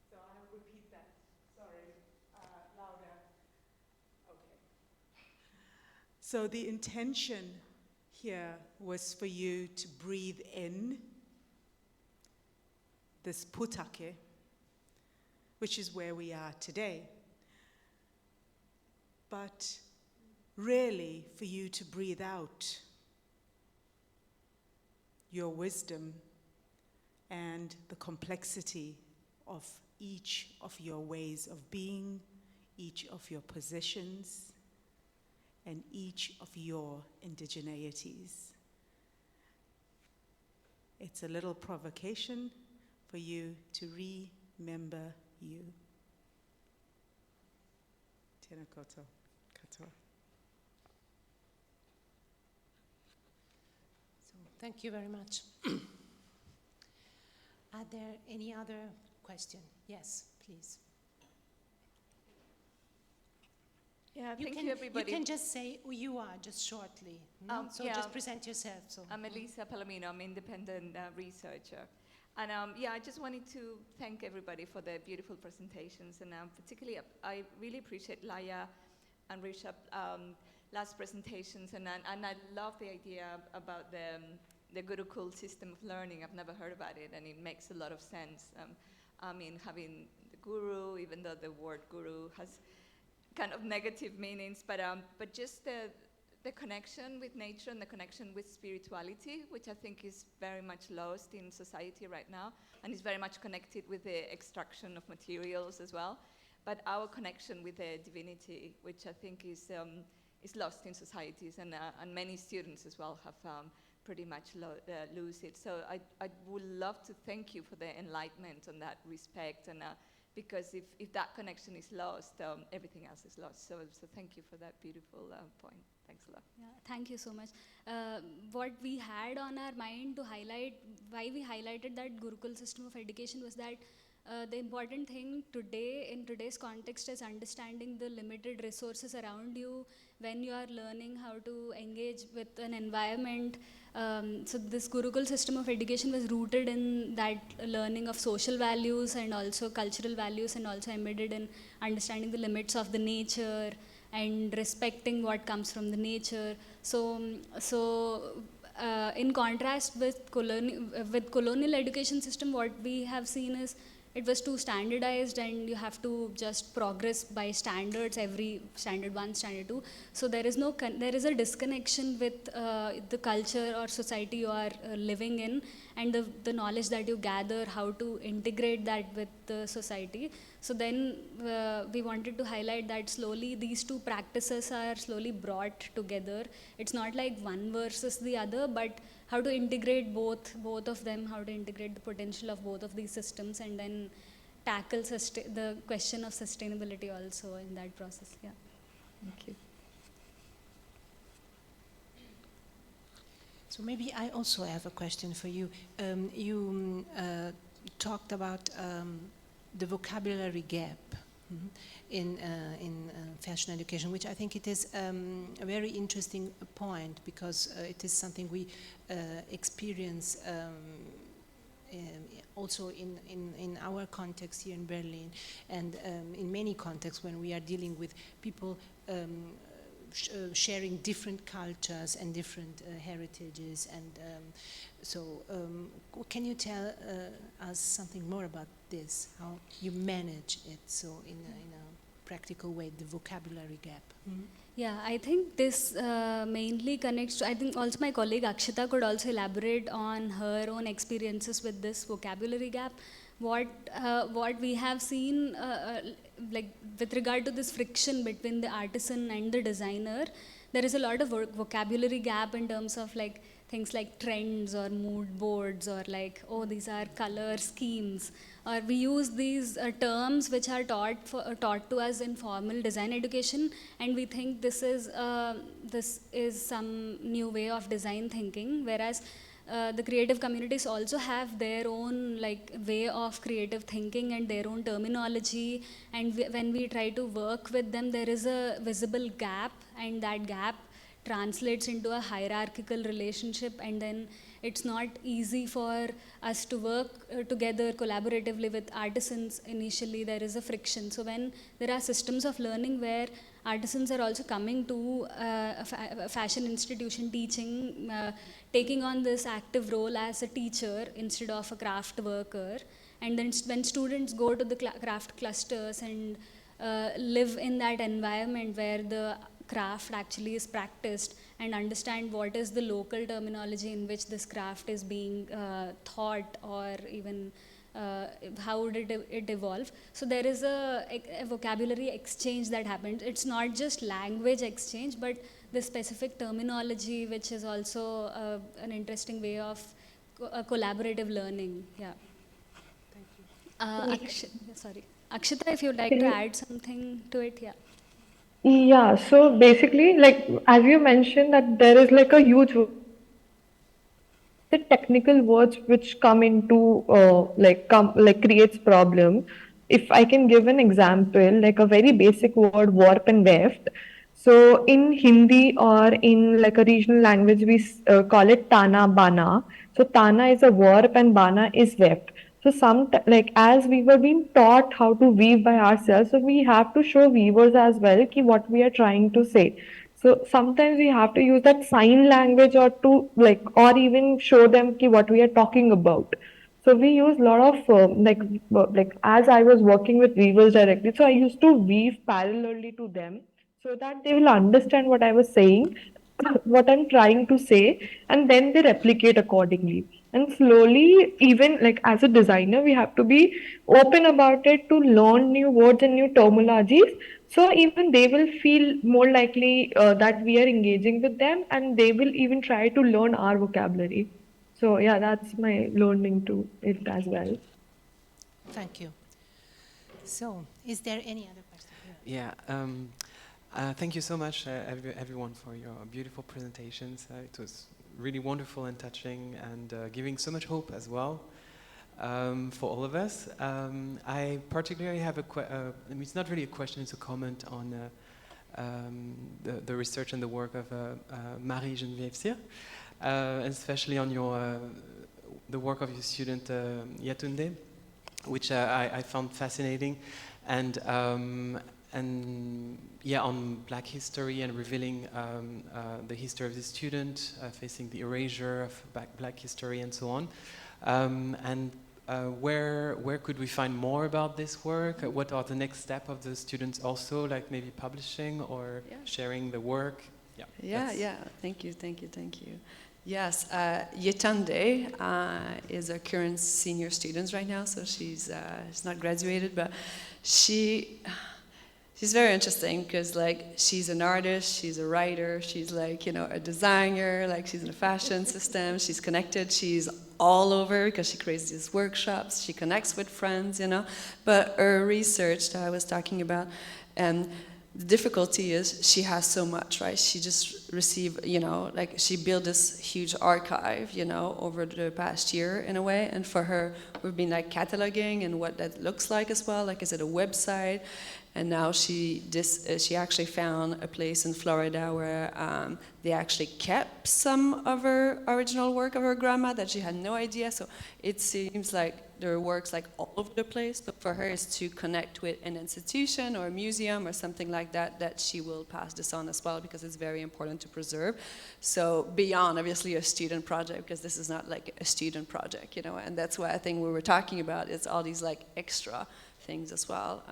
Speaker 5: So I'll repeat that. Sorry, louder. Okay. So the intention here was for you to breathe in this putake, which is where we are today. But really for you to breathe out your wisdom and the complexity of each of your ways of being, each of your positions, and each of your indigeneities. It's a little provocation for you to remember you. Tēnā koutou, katoa.
Speaker 2: So, thank you very much. Are there any other questions? Yes, please.
Speaker 12: Yeah, thank you, everybody.
Speaker 2: You can just say who you are, just shortly. So
Speaker 12: yeah.
Speaker 2: just present yourself. So.
Speaker 12: I'm Elisa Palomino. I'm an independent researcher. And yeah, I just wanted to thank everybody for their beautiful presentations. And particularly, I really appreciate Laya and Rishabh's last presentations. And I love the idea about the Gurukul system of learning. I've never heard about it, and it makes a lot of sense. I mean, having the guru, even though the word guru has kind of negative meanings, but just the the connection with nature and the connection with spirituality, which I think is very much lost in society right now, and is very much connected with the extraction of materials as well. But our connection with the divinity, which I think is lost in societies, and many students as well have pretty much lose it. So I would love to thank you for the enlightenment and that respect, and because if that connection is lost, everything else is lost. So thank you for that beautiful point. Thanks a lot.
Speaker 10: Yeah, thank you so much. What we had on our mind to highlight, why we highlighted that Gurukul system of education was that the important thing today, in today's context, is understanding the limited resources around you when you are learning how to engage with an environment. So this Gurukul system of education was rooted in that learning of social values and also cultural values, and also embedded in understanding the limits of the nature and respecting what comes from the nature. So in contrast with colonial education system, what we have seen is it was too standardized, and you have to just progress by standards, every standard 1, standard 2. So there is a disconnection with the culture or society you are living in, and the knowledge that you gather, how to integrate that with the society. So then we wanted to highlight that slowly these two practices are slowly brought together. It's not like one versus the other, but how to integrate both of them, how to integrate the potential of both of these systems, and then tackle the question of sustainability also in that process. Yeah. Thank you.
Speaker 2: So maybe I also have a question for you. You talked about the vocabulary gap in fashion education, which I think it is a very interesting point, because it is something we experience also in our context here in Berlin, and in many contexts when we are dealing with people sharing different cultures and different heritages, and so can you tell us something more about this, how you manage it, so in a practical way, the vocabulary gap?
Speaker 10: Yeah, I think this mainly connects to, I think also my colleague Akshita could also elaborate on her own experiences with this vocabulary gap. What we have seen, like with regard to this friction between the artisan and the designer, there is a lot of vocabulary gap in terms of like things like trends or mood boards, or like, oh, these are color schemes, or we use these terms which are taught to us in formal design education, and we think this is some new way of design thinking, whereas the creative communities also have their own like way of creative thinking and their own terminology, and when we try to work with them, there is a visible gap, and that gap translates into a hierarchical relationship, and then it's not easy for us to work together collaboratively with artisans. Initially there is a friction. So when there are systems of learning where artisans are also coming to a fashion institution teaching, taking on this active role as a teacher instead of a craft worker, and then when students go to the craft clusters and live in that environment where the craft actually is practiced, and understand what is the local terminology in which this craft is being taught, or even how did it evolve. So there is a vocabulary exchange that happens. It's not just language exchange, but the specific terminology, which is also an interesting way of collaborative learning. Yeah. Thank you. Sorry. Akshita, if you'd like to add something to it, yeah.
Speaker 9: Yeah, so basically, like as you mentioned, that there is like a huge the technical words which come into creates problem. If I can give an example, like a very basic word, warp and weft. So in Hindi or in like a regional language, we call it tana bana. So tana is a warp and bana is weft. So as we were being taught how to weave by ourselves, so we have to show weavers as well ki what we are trying to say. So sometimes we have to use that sign language or to or even show them ki what we are talking about. So we use a lot of as I was working with weavers directly, so I used to weave parallelly to them so that they will understand what I was saying. what I'm trying to say, and then they replicate accordingly. And slowly, even like as a designer, we have to be open about it to learn new words and new terminologies. So even they will feel more likely that we are engaging with them, and they will even try to learn our vocabulary. So yeah, that's my learning to it as well.
Speaker 2: Thank you. So, is there any other question?
Speaker 13: Yeah. Thank you so much, everyone, for your beautiful presentations. It was really wonderful and touching, and giving so much hope as well for all of us. I particularly have I mean, it's not really a question; it's a comment on the research and the work of Marie-Geneviève Cyr, especially on the work of your student Yatunde, which I found fascinating, and yeah, on Black history and revealing the history of the student, facing the erasure of Black history and so on. And where could we find more about this work? What are the next steps of the students also, like maybe publishing or sharing the work?
Speaker 3: Yeah. Thank you. Yes, Yetunde is a current senior student right now, so she's not graduated, but she's very interesting because like she's an artist, she's a writer, she's like, you know, a designer, like she's in the fashion system, she's connected, she's all over because she creates these workshops, she connects with friends, you know. But her research that I was talking about, the difficulty is she has so much, right? She just received, you know, like she built this huge archive, you know, over the past year in a way. And for her, we've been like cataloging and what that looks like as well. Like, is it a website? And now she actually found a place in Florida where they actually kept some of her original work of her grandma that she had no idea. So it seems like there are works like all over the place. But for her is to connect with an institution or a museum or something like that, that she will pass this on as well, because it's very important to preserve. So beyond obviously a student project, because this is not like a student project, you know, and that's why I think we were talking about, it's all these like extra things as well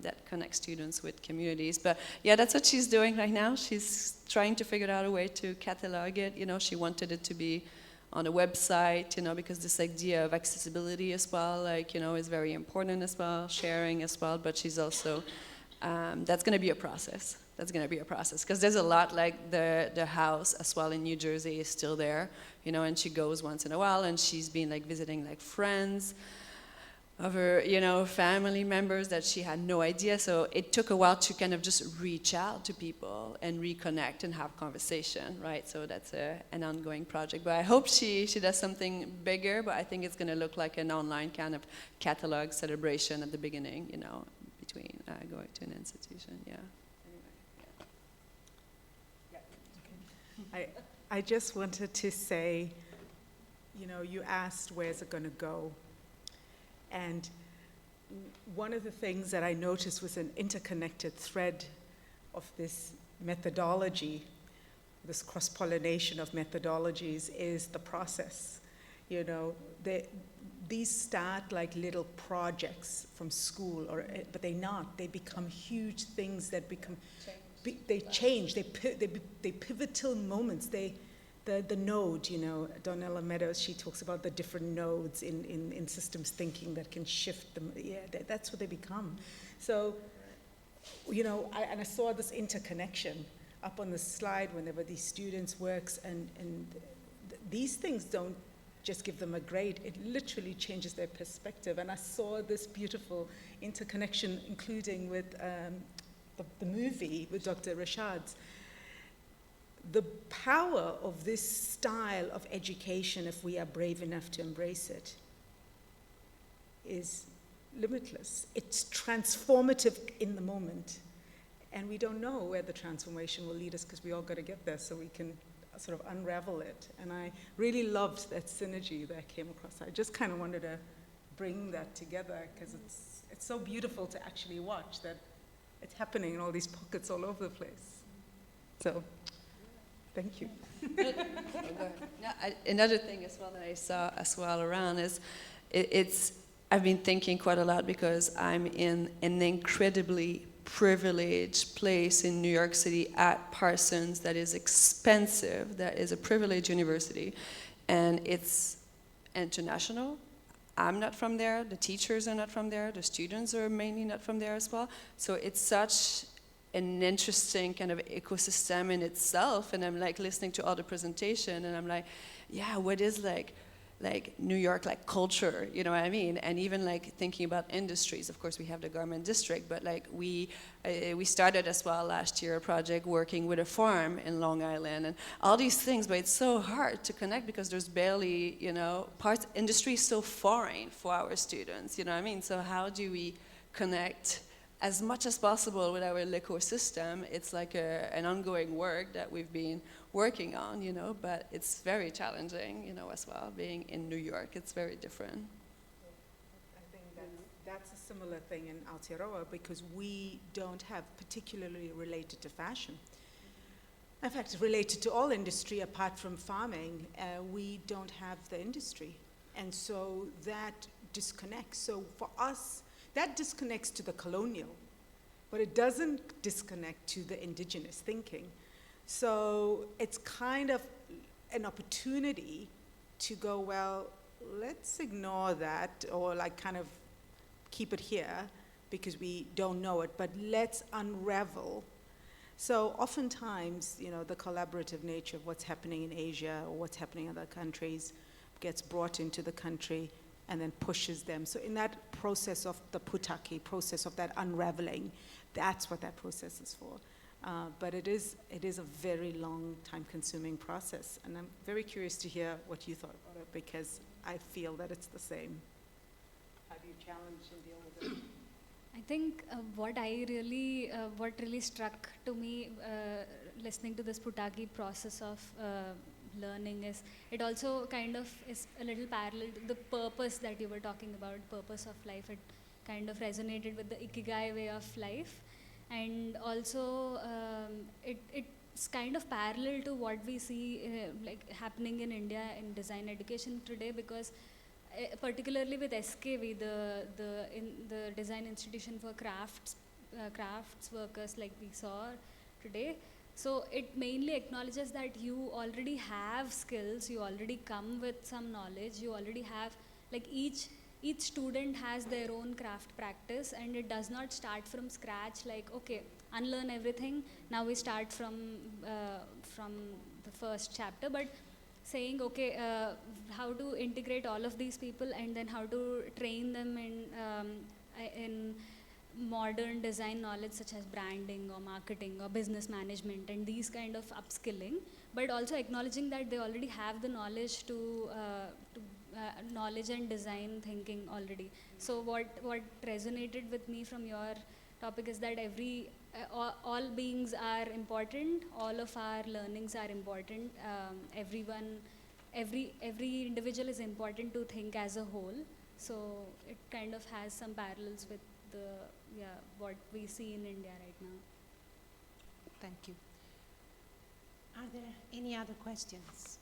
Speaker 3: that connect students with communities. But yeah, that's what she's doing right now. She's trying to figure out a way to catalog it. You know, she wanted it to be on a website, you know, because this idea of accessibility as well, like, you know, is very important as well, sharing as well. But she's also, that's going to be a process. That's going to be a process, because there's a lot, like the house as well in New Jersey is still there, you know, and she goes once in a while, and she's been like visiting like friends of her, you know, family members that she had no idea. So it took a while to kind of just reach out to people and reconnect and have conversation, right? So that's an ongoing project. But I hope she does something bigger, but I think it's going to look like an online kind of catalog celebration at the beginning, you know, between going to an institution, yeah.
Speaker 5: I just wanted to say, you know, you asked where's it going to go. And one of the things that I noticed was an interconnected thread of this methodology, this cross-pollination of methodologies, is the process. You know, these start like little projects from school, but they're not. They become huge things that become, they change, they pivotal moments. The node, you know, Donella Meadows, she talks about the different nodes in systems thinking that can shift them. Yeah, that's what they become. So, you know, I saw this interconnection up on the slide whenever these students works, and these things don't just give them a grade, it literally changes their perspective. And I saw this beautiful interconnection, including with the movie with Dr. Rashad's. The power of this style of education, if we are brave enough to embrace it, is limitless. It's transformative in the moment. And we don't know where the transformation will lead us, because we all got to get there so we can sort of unravel it. And I really loved that synergy that I came across. I just kind of wanted to bring that together, because it's so beautiful to actually watch that it's happening in all these pockets all over the place. So. Thank you.
Speaker 3: Another thing as well that I saw as well around is, I've been thinking quite a lot, because I'm in an incredibly privileged place in New York City at Parsons that is expensive, that is a privileged university, and it's international. I'm not from there, the teachers are not from there, the students are mainly not from there as well. So it's such an interesting kind of ecosystem in itself, and I'm like listening to all the presentation, and I'm like, yeah, what is like New York, like culture, you know what I mean? And even like thinking about industries, of course we have the garment district, but like we started as well last year a project working with a farm in Long Island and all these things, but it's so hard to connect because there's barely, you know, industry is so foreign for our students, you know what I mean? So how do we connect as much as possible with our ecosystem? It's like an ongoing work that we've been working on, you know, but it's very challenging, you know, as well. Being in New York, it's very different.
Speaker 5: I think that's a similar thing in Aotearoa because we don't have particularly related to fashion. In fact, related to all industry apart from farming, we don't have the industry. And so that disconnects. So for us, that disconnects to the colonial, but it doesn't disconnect to the indigenous thinking. So it's kind of an opportunity to go, well, let's ignore that or like kind of keep it here because we don't know it, but let's unravel. So oftentimes, you know, the collaborative nature of what's happening in Asia or what's happening in other countries gets brought into the country and then pushes them. So in that process of the putaki, process of that unraveling, that's what that process is for. But it is a very long, time-consuming process, and I'm very curious to hear what you thought about it because I feel that it's the same. How do you challenge and deal with it?
Speaker 10: I think what really struck to me listening to this Putaki process of learning is it also kind of is a little parallel to the purpose that you were talking about, purpose of life. It kind of resonated with the Ikigai way of life. And also, it's kind of parallel to what we see like happening in India in design education today, because particularly with SKV, the design institution for crafts workers, like we saw today. So it mainly acknowledges that you already have skills, you already come with some knowledge, you already have like each student has their own craft practice, and it does not start from scratch like, okay, unlearn everything, now we start from the first chapter, but saying, okay, how to integrate all of these people and then how to train them in modern design knowledge such as branding or marketing or business management and these kind of upskilling, but also acknowledging that they already have the knowledge to knowledge and design thinking already. So what resonated with me from your topic is that all beings are important, all of our learnings are important, every individual is important to think as a whole. So it kind of has some parallels with what we see in India right now.
Speaker 2: Thank you. Are there any other questions?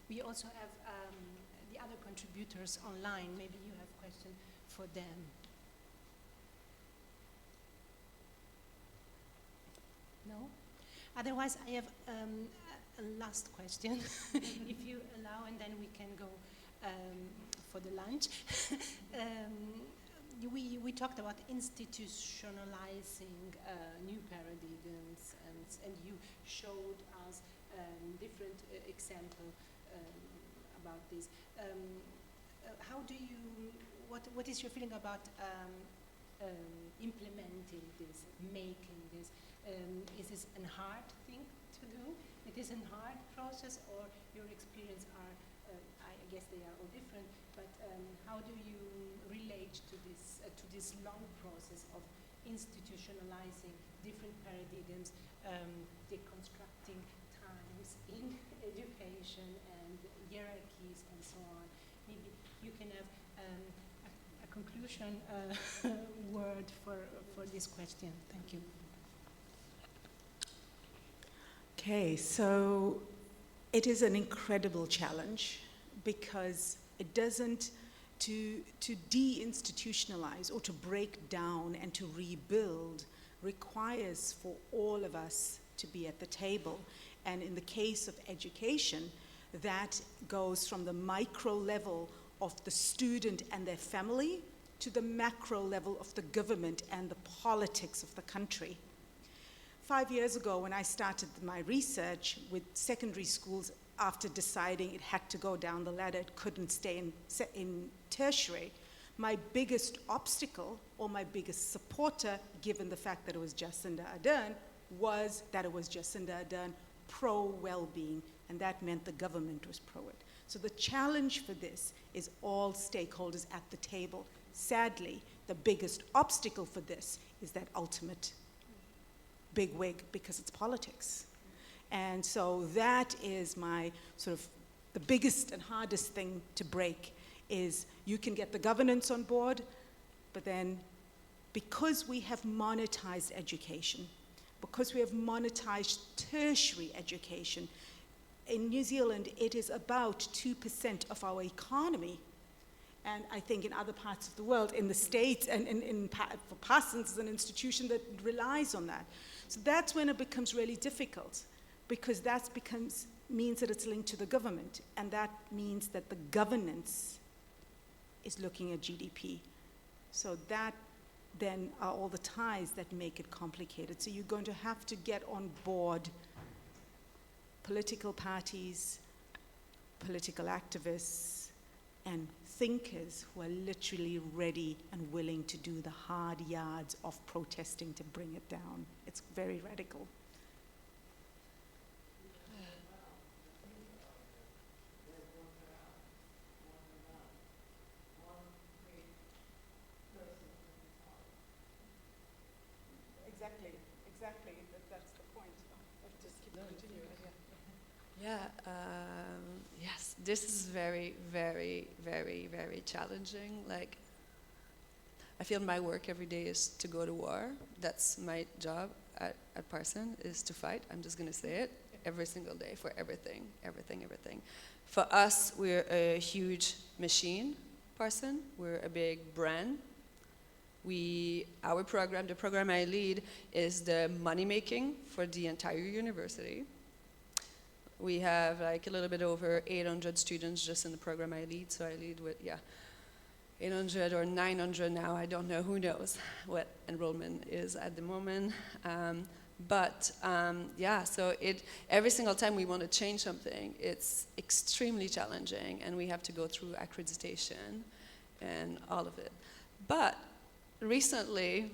Speaker 2: We also have the other contributors online. Maybe you have a question for them. No? Otherwise, I have a last question, if you allow, and then we can go for the lunch. We talked about institutionalizing new paradigms, and you showed us different examples about this. How do you? What is your feeling about implementing this, making this? Is this a hard thing to do? It is a hard process, or your experience are? I guess they are all different. But how do you relate to this long process of institutionalizing different paradigms, deconstructing times in education and hierarchies and so on? Maybe you can have a conclusion word for this question. Thank you.
Speaker 5: Okay, so it is an incredible challenge because it doesn't to deinstitutionalize or to break down and to rebuild requires for all of us to be at the table. And in the case of education, that goes from the micro level of the student and their family to the macro level of the government and the politics of the country. 5 years ago, when I started my research with secondary schools, after deciding it had to go down the ladder, it couldn't stay in tertiary, my biggest obstacle or my biggest supporter, given the fact that it was Jacinda Ardern, was that it was Jacinda Ardern pro-well-being, and that meant the government was pro-it. So the challenge for this is all stakeholders at the table. Sadly, the biggest obstacle for this is that ultimate big wig, because it's politics. And so that is my sort of the biggest and hardest thing to break, is you can get the governance on board, but then because we have monetized education, because we have monetized tertiary education, in New Zealand it is about 2% of our economy. And I think in other parts of the world, in the States, and for Parsons is an institution that relies on that. So that's when it becomes really difficult, because that means that it's linked to the government, and that means that the governance is looking at GDP. So that then are all the ties that make it complicated. So you're going to have to get on board political parties, political activists, and thinkers who are literally ready and willing to do the hard yards of protesting to bring it down. It's very radical. Exactly. That's the point. Just keep continuing.
Speaker 11: Yeah, yes, this is very, very, very, very challenging. Like, I feel my work every day is to go to war. That's my job at Parson, is to fight. I'm just gonna say it every single day for everything. For us, we're a huge machine, Parson. We're a big brand. Our program, the program I lead, is the money making for the entire university. We have like a little bit over 800 students just in the program I lead. So I lead with, 800 or 900 now. I don't know, who knows what enrollment is at the moment. So every single time we want to change something, it's extremely challenging, and we have to go through accreditation and all of it. But recently,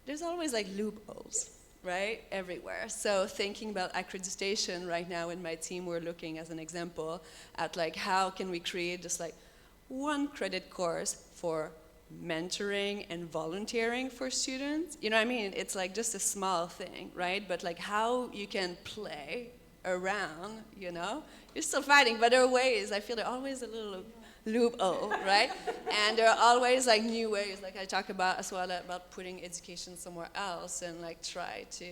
Speaker 11: there's always like loopholes, right, everywhere. So thinking about accreditation right now in my team, we're looking as an example at like how can we create just like one credit course for mentoring and volunteering for students. You know what I mean? It's like just a small thing, right? But like how you can play around, you know? You're still fighting, but there are ways. I feel there are always a little loophole, right? And there are always like new ways, like I talk about as well, about putting education somewhere else and like try to,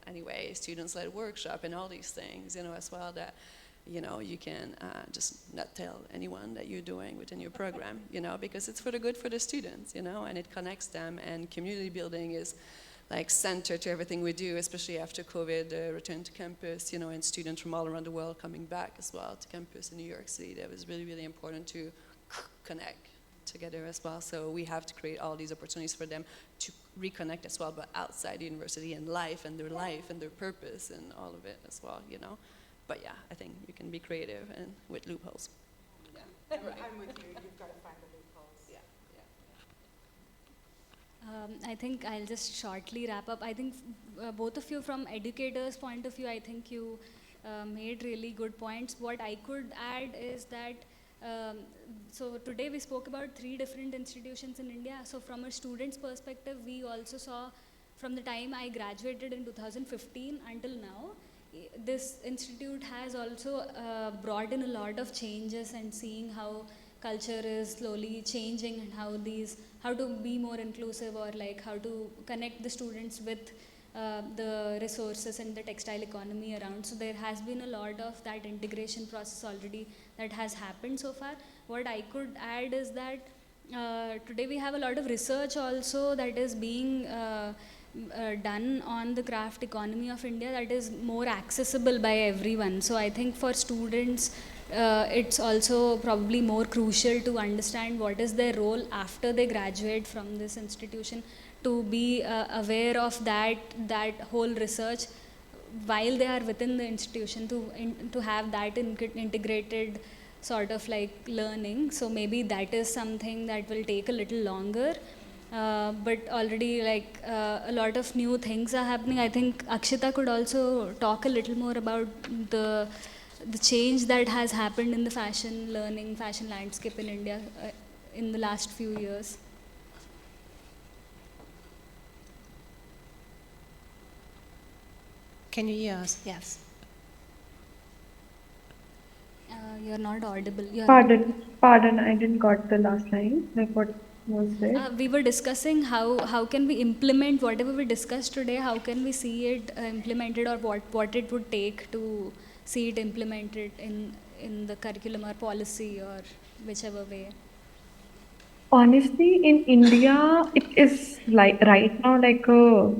Speaker 11: anyway, students-led workshop and all these things, as well, that, you can just not tell anyone that you're doing within your program, because it's for the good for the students, and it connects them, and community building is like center to everything we do, especially after COVID, return to campus, and students from all around the world coming back as well to campus in New York City. That was really, really important to connect together as well. So we have to create all these opportunities for them to reconnect as well, but outside the university and life and their purpose and all of it as well, But yeah, I think you can be creative and with loopholes.
Speaker 5: Yeah. Right. I'm with you. You've got to find the loopholes. Yeah.
Speaker 10: I think I'll just shortly wrap up. I think both of you, from educators' point of view, I think you made really good points. What I could add is that, so today we spoke about 3 different institutions in India. So from a student's perspective, we also saw from the time I graduated in 2015 until now, this institute has also brought in a lot of changes, and seeing how culture is slowly changing, and how to be more inclusive, or like how to connect the students with the resources and the textile economy around. So there has been a lot of that integration process already that has happened so far. What I could add is that today we have a lot of research also that is being done on the craft economy of India that is more accessible by everyone. So I think for students, it's also probably more crucial to understand what is their role after they graduate from this institution, to be aware of that whole research while they are within the institution, to have that integrated sort of like learning. So maybe that is something that will take a little longer. But already like a lot of new things are happening. I think Akshita could also talk a little more about the change that has happened in the fashion learning, fashion landscape in India in the last few years.
Speaker 2: Can you hear us? Yes.
Speaker 10: You're not audible.
Speaker 9: Pardon, I didn't got the last line. Like what was there?
Speaker 10: We were discussing how can we implement whatever we discussed today, how can we see it implemented, or what it would take to see it implemented in the curriculum or policy or whichever way.
Speaker 9: Honestly, in India, it is like right now like a,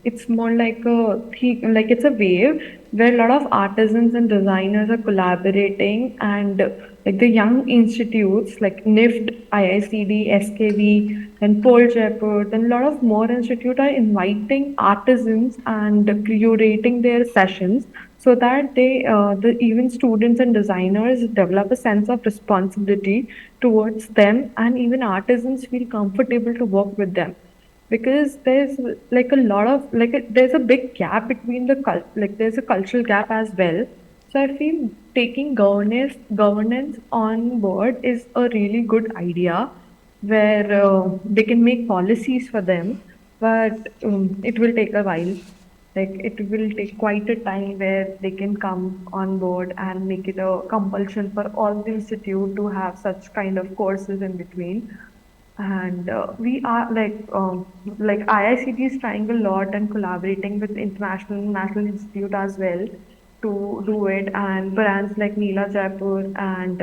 Speaker 9: it's more like like it's a wave where a lot of artisans and designers are collaborating, and like the young institutes like NIFT, IICD, SKV, and Pole Jaipur, then a lot of more institutes are inviting artisans and curating their sessions so that even students and designers develop a sense of responsibility towards them, and even artisans feel comfortable to work with them, because there's like a lot of there's a big gap between there's a cultural gap as well. So I feel taking governance on board is a really good idea, where they can make policies for them, but it will take a while. Like it will take quite a time where they can come on board and make it a compulsion for all the institute to have such kind of courses in between. And we are like IICT is trying a lot and collaborating with National Institute as well to do it, and brands like Neela Jaipur and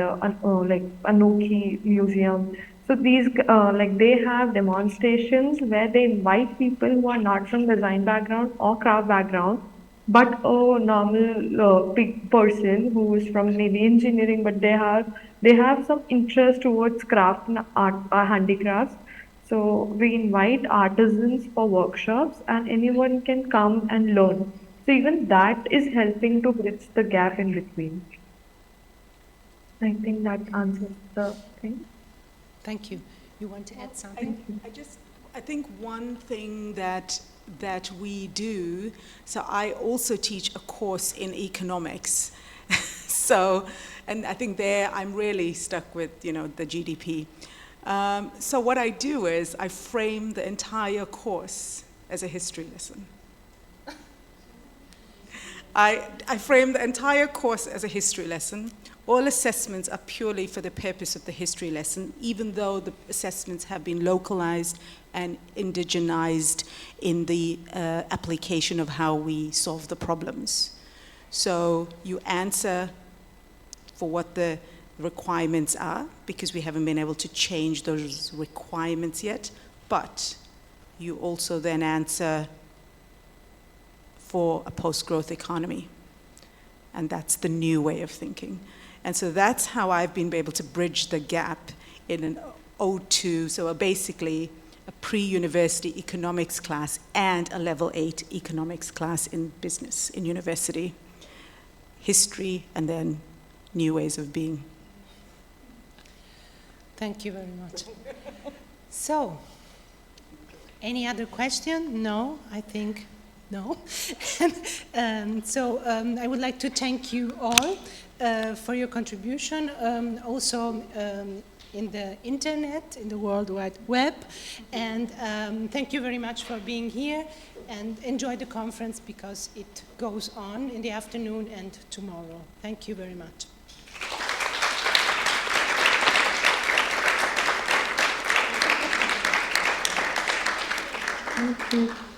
Speaker 9: like Anokhi Museum. So these like they have demonstrations where they invite people who are not from design background or craft background, but a normal person who is from maybe engineering, but they have some interest towards craft and art handicrafts. So we invite artisans for workshops, and anyone can come and learn. So even that is helping to bridge the gap in between. I think that answers the thing.
Speaker 2: Thank you. You want to add something?
Speaker 5: I think one thing that we do, so I also teach a course in economics. So, and I think there I'm really stuck with, the GDP. So what I do is I frame the entire course as a history lesson. I frame the entire course as a history lesson. All assessments are purely for the purpose of the history lesson, even though the assessments have been localized and indigenized in the application of how we solve the problems. So you answer for what the requirements are, because we haven't been able to change those requirements yet, but you also then answer for a post-growth economy. And that's the new way of thinking. And so that's how I've been able to bridge the gap in an O2, so basically a pre-university economics class and a level 8 economics class in business, in university. History and then new ways of being.
Speaker 2: Thank you very much. So, any other question? No, I think no. I would like to thank you all for your contribution, also in the internet, in the World Wide Web. And thank you very much for being here, and enjoy the conference because it goes on in the afternoon and tomorrow. Thank you very much.
Speaker 9: Thank you.